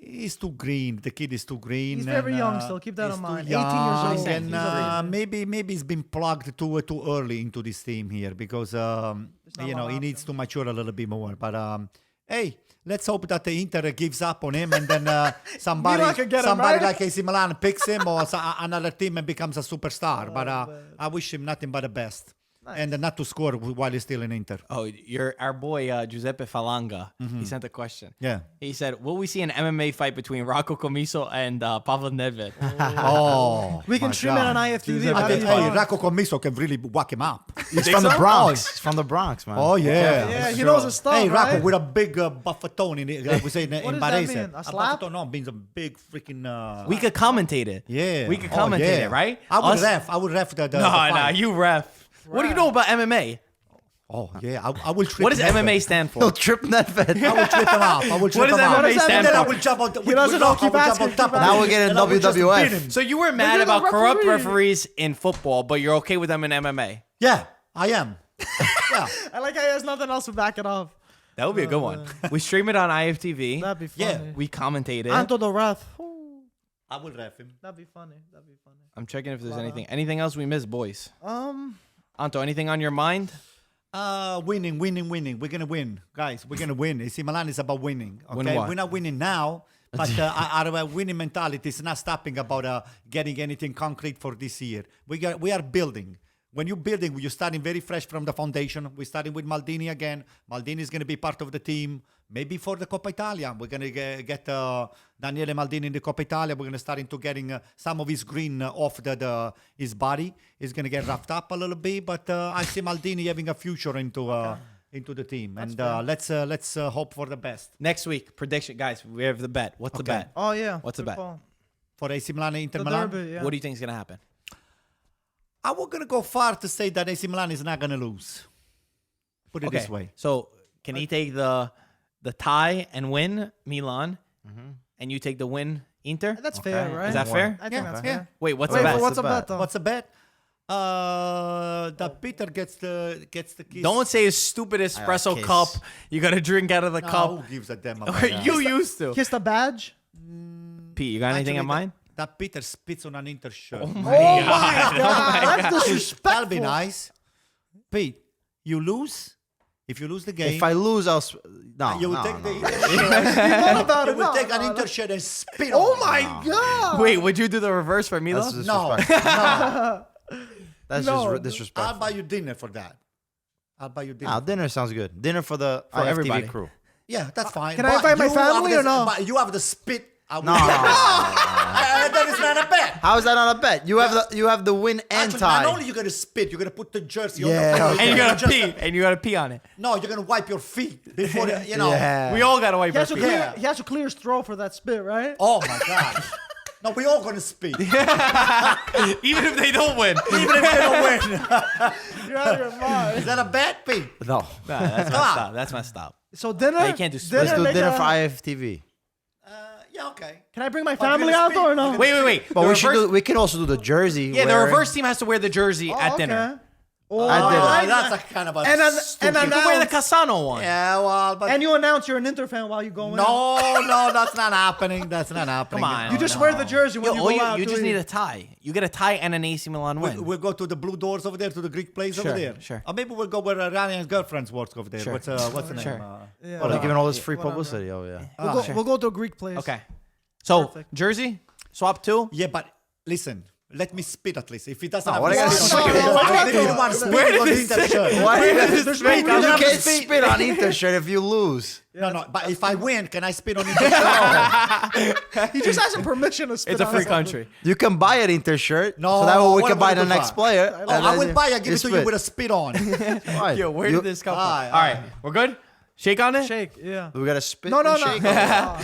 He's too green. The kid is too green. He's very and, young still. Keep that he's in too mind. 18 years young, old. And He's a maybe he's been plugged too early into this team here because not he a lot needs to mature a little bit more. But hey, let's hope that the Inter gives up on him and then somebody Milan can get him, somebody right? like AC Milan picks him or another team and becomes a superstar. But I wish him nothing but the best. And not to score while he's still in Inter. Oh, our boy Giuseppe Falanga. He sent a question. Yeah. He said, will we see an MMA fight between Rocco Commisso and Pavel Nedved? Oh, We can my stream it God. on IFTV. I That'd think, be hey, fun. Rocco Commisso can really whack him up. He's from the Bronx. He's from the Bronx, man. Oh, yeah. Yeah, he knows his stuff, Hey, Rocco, right? with a big buffatone in it, like we say in What does that Barese. mean? A slap? Buffatone, no, means a big freaking... We could commentate it. yeah. We could Oh, commentate yeah. it, right? I would Us- ref the No, fight. you ref. What do you know about MMA? Oh, yeah, I will trip What does him MMA up. stand He'll for? trip Nedved. I will trip him up. I will trip What does him up. MMA stand And then I for? will jump on... He doesn't know. Keep asking, keep asking. Now we're getting And I will just WWF. beat him. So you were mad you're the about corrupt referee. referees in football, but you're okay with them in MMA. Yeah, I am. Yeah. I like how he has nothing else to back it up. That would be a good one. We stream it on IFTV. That'd be funny. Yeah. We commentate it. Anto the ref. Ooh, I will ref him. that'd be funny. That'd be funny. I'm checking if there's anything else we missed, boys. Um, Anto, anything on your mind? Winning. We're gonna win, guys. We're gonna win. AC Milan is about winning. Okay, Win what? we're not winning now, but our winning mentality is not stopping about getting anything concrete for this year. We are building. When you're building, you're starting very fresh from the foundation. We're starting with Maldini again. Maldini is going to be part of the team. Maybe for the Coppa Italia, we're going to get Daniele Maldini in the Coppa Italia. We're going to start into getting some of his green off his body. He's going to get roughed up a little bit, but I see Maldini having a future into the team. And let's hope for the best. Next week, prediction. Guys, we have the bet. What's the bet? oh yeah. What's the good bet? call. For AC Milan and Inter The Milan, derby, yeah. What do you think is going to happen? I was going to go far to say that AC Milan is not going to lose. Put it this way. So can he take the tie and win Milan, and you take the win Inter? That's fair, right? Is that fair? I think that's fair. Wait, what's Wait, the bet? what's a the bet bet? though? What's the bet? That Peter gets the kiss. Don't say a stupid espresso kiss. cup. You gotta drink out of the No, cup. who gives a damn about that? You used to. Kiss the badge. Pete, you got anything in mind? That Peter spits on an Inter shirt. Oh my God. That's disrespectful. That'll be nice. Pete, you lose. If you lose the game, If I lose, I'll. No, you will no, take the no. Inter shirt. What about You it? will No, take an no, Inter no. shirt and spit Oh on it. my God. Wait, would you do the reverse for me That's though? No, disrespectful. no. That's No. just I'll disrespectful. buy you dinner for that. I'll buy you dinner. Nah, dinner sounds good. Dinner for the For IFTV everybody. crew. Yeah, that's fine. Can I invite my you have family or no? But you have the spit. No, That is not a bet. How is that not a bet? You have the win and Actually, tie. not only you're gonna spit, you're gonna put the jersey on Yeah, the floor. okay. And you gotta Just- pee. And you gotta pee on it. No, you're gonna wipe your feet before you know. Yeah. We all gotta wipe He our has, to feet. clear, he has to clear his throat for that spit, right? Oh my God. No, we all gonna spit. Even Even if they don't win. if they don't win. You're out of your mind. Is that a bet, Pete? No. Nah, that's Come messed on. up. That's messed up. So dinner? you can't do spit. Let's do make dinner a- for IFTV. Yeah, okay. Can I bring my But you're family gonna out though or speak. no? You're Wait. But The we should reverse- do. We can also do the jersey. Yeah, the wearing- reverse team has to wear the jersey Oh, at okay. dinner. Oh, At dinner. I like That's that. a kind of a And stupid. You can wear the Casano one. Yeah, well, but And you announce you're an Inter fan while you go in. no, that's not happening. That's not happening. Come on. You just wear the jersey when Yo, you go out. you to just eat. need a tie. You get a tie and an AC Milan win. We'll go to the blue doors over there, to the Greek place Sure, over there. sure. Or maybe we'll go where Ranian's girlfriend's works over there. Sure. What's the name? Sure. Yeah. Oh, they're giving all this free Whatever. publicity. Oh yeah. We'll go to a Greek place. Okay. So, Perfect. jersey, swap two. Yeah, but listen. Let me spit at least. If it doesn't have what to I gotta spit spit? on it, Why if you not? want to spit Where did on this Inter shirt. Why Where did did this spit? You You have to can't spit. spit on Inter shirt if you lose. No, but if I win, can I spit on Inter shirt? He just asking permission to spit It's a on free something. country. You can buy an Inter shirt. No, so that way we what can am I buy the gonna next buy? player. Oh, I will buy. I give it to you with a spit on. Yo, where did this come from? Aye, All right, we're good? Shake on it? Shake, yeah. We gotta spit. No, and no. shake.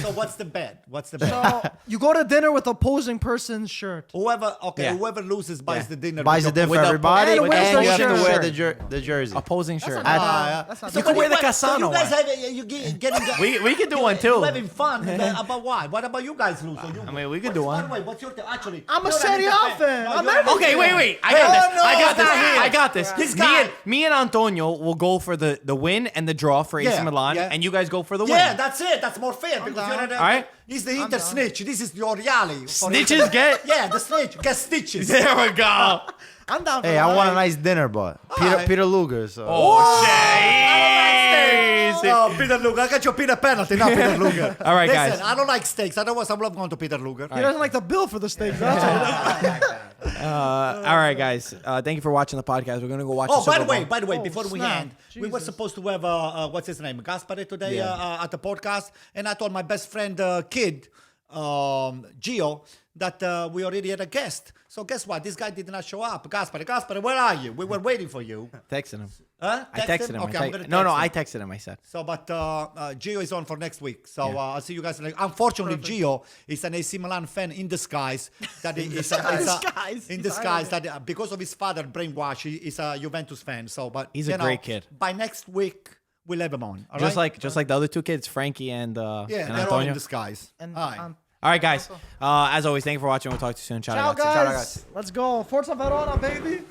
So what's the bet? What's the bet? So you go to dinner with opposing person's shirt. Yeah. Whoever loses buys the dinner. Buys the with dinner for with the- everybody, and and, wears you the have to shirt. wear the jersey. Opposing shirt. not bad. That's not so You can wear the so Casano you guys one. you getting We can do one too. You're having fun. About why? What about you guys lose? I mean, we could do one. By the way, what's your actually? I'm a you're an Serie A Inter fan. No, I'm you're an everything. Inter Okay, wait. I Oh, got this. no, I got it's this. not here. I got this. This guy. Me and Antonio will go for the win and the draw for AC Yeah, Milan, yeah. and you guys go for the win. Yeah, that's it. That's more fair because down. you're the, All right. He's the Inter snitch. This is the Oriali. Snitches get. Yeah, the snitch. Get stitches. There we go. I'm down for Hey, that. I want a nice dinner, but Alright. Peter Luger. So. Oh, Oh, Peter Luger. I got your Peter penalty, not Peter Luger. All right, Listen, guys. I don't like steaks. Otherwise, I love going to Peter Luger. He doesn't like the bill for the steak. That's All right, guys. Thank you for watching the podcast. We're gonna go watch. Oh, the by Super the Bowl. way, Oh, before we snap. end, we were Jesus. supposed to have what's his name, Gaspare today Yeah. at the podcast, and I told my best friend Kid, Gio, that we already had a guest. So guess what? This guy did not show up. Gaspare, where are you? We were waiting for you. Texted him. Huh? I texted him. Okay, I'm gonna No, text him. I texted him. I said. So, but Gio is on for next week. So I'll see you guys. Unfortunately, Gio is an AC Milan fan in disguise. That in disguise. In He's disguise. hiding That because of his father brainwash, he is a Juventus fan. So, but He's a you know, great kid. By next week, we'll have him on. All Just right? like the other two kids, Frankie and yeah, and they're all Antonio. in disguise. And, All right. All right, guys. As always, thank you for watching. We'll talk to you soon. Ciao, ragazzi. guys. Let's go. Forza Verona, baby.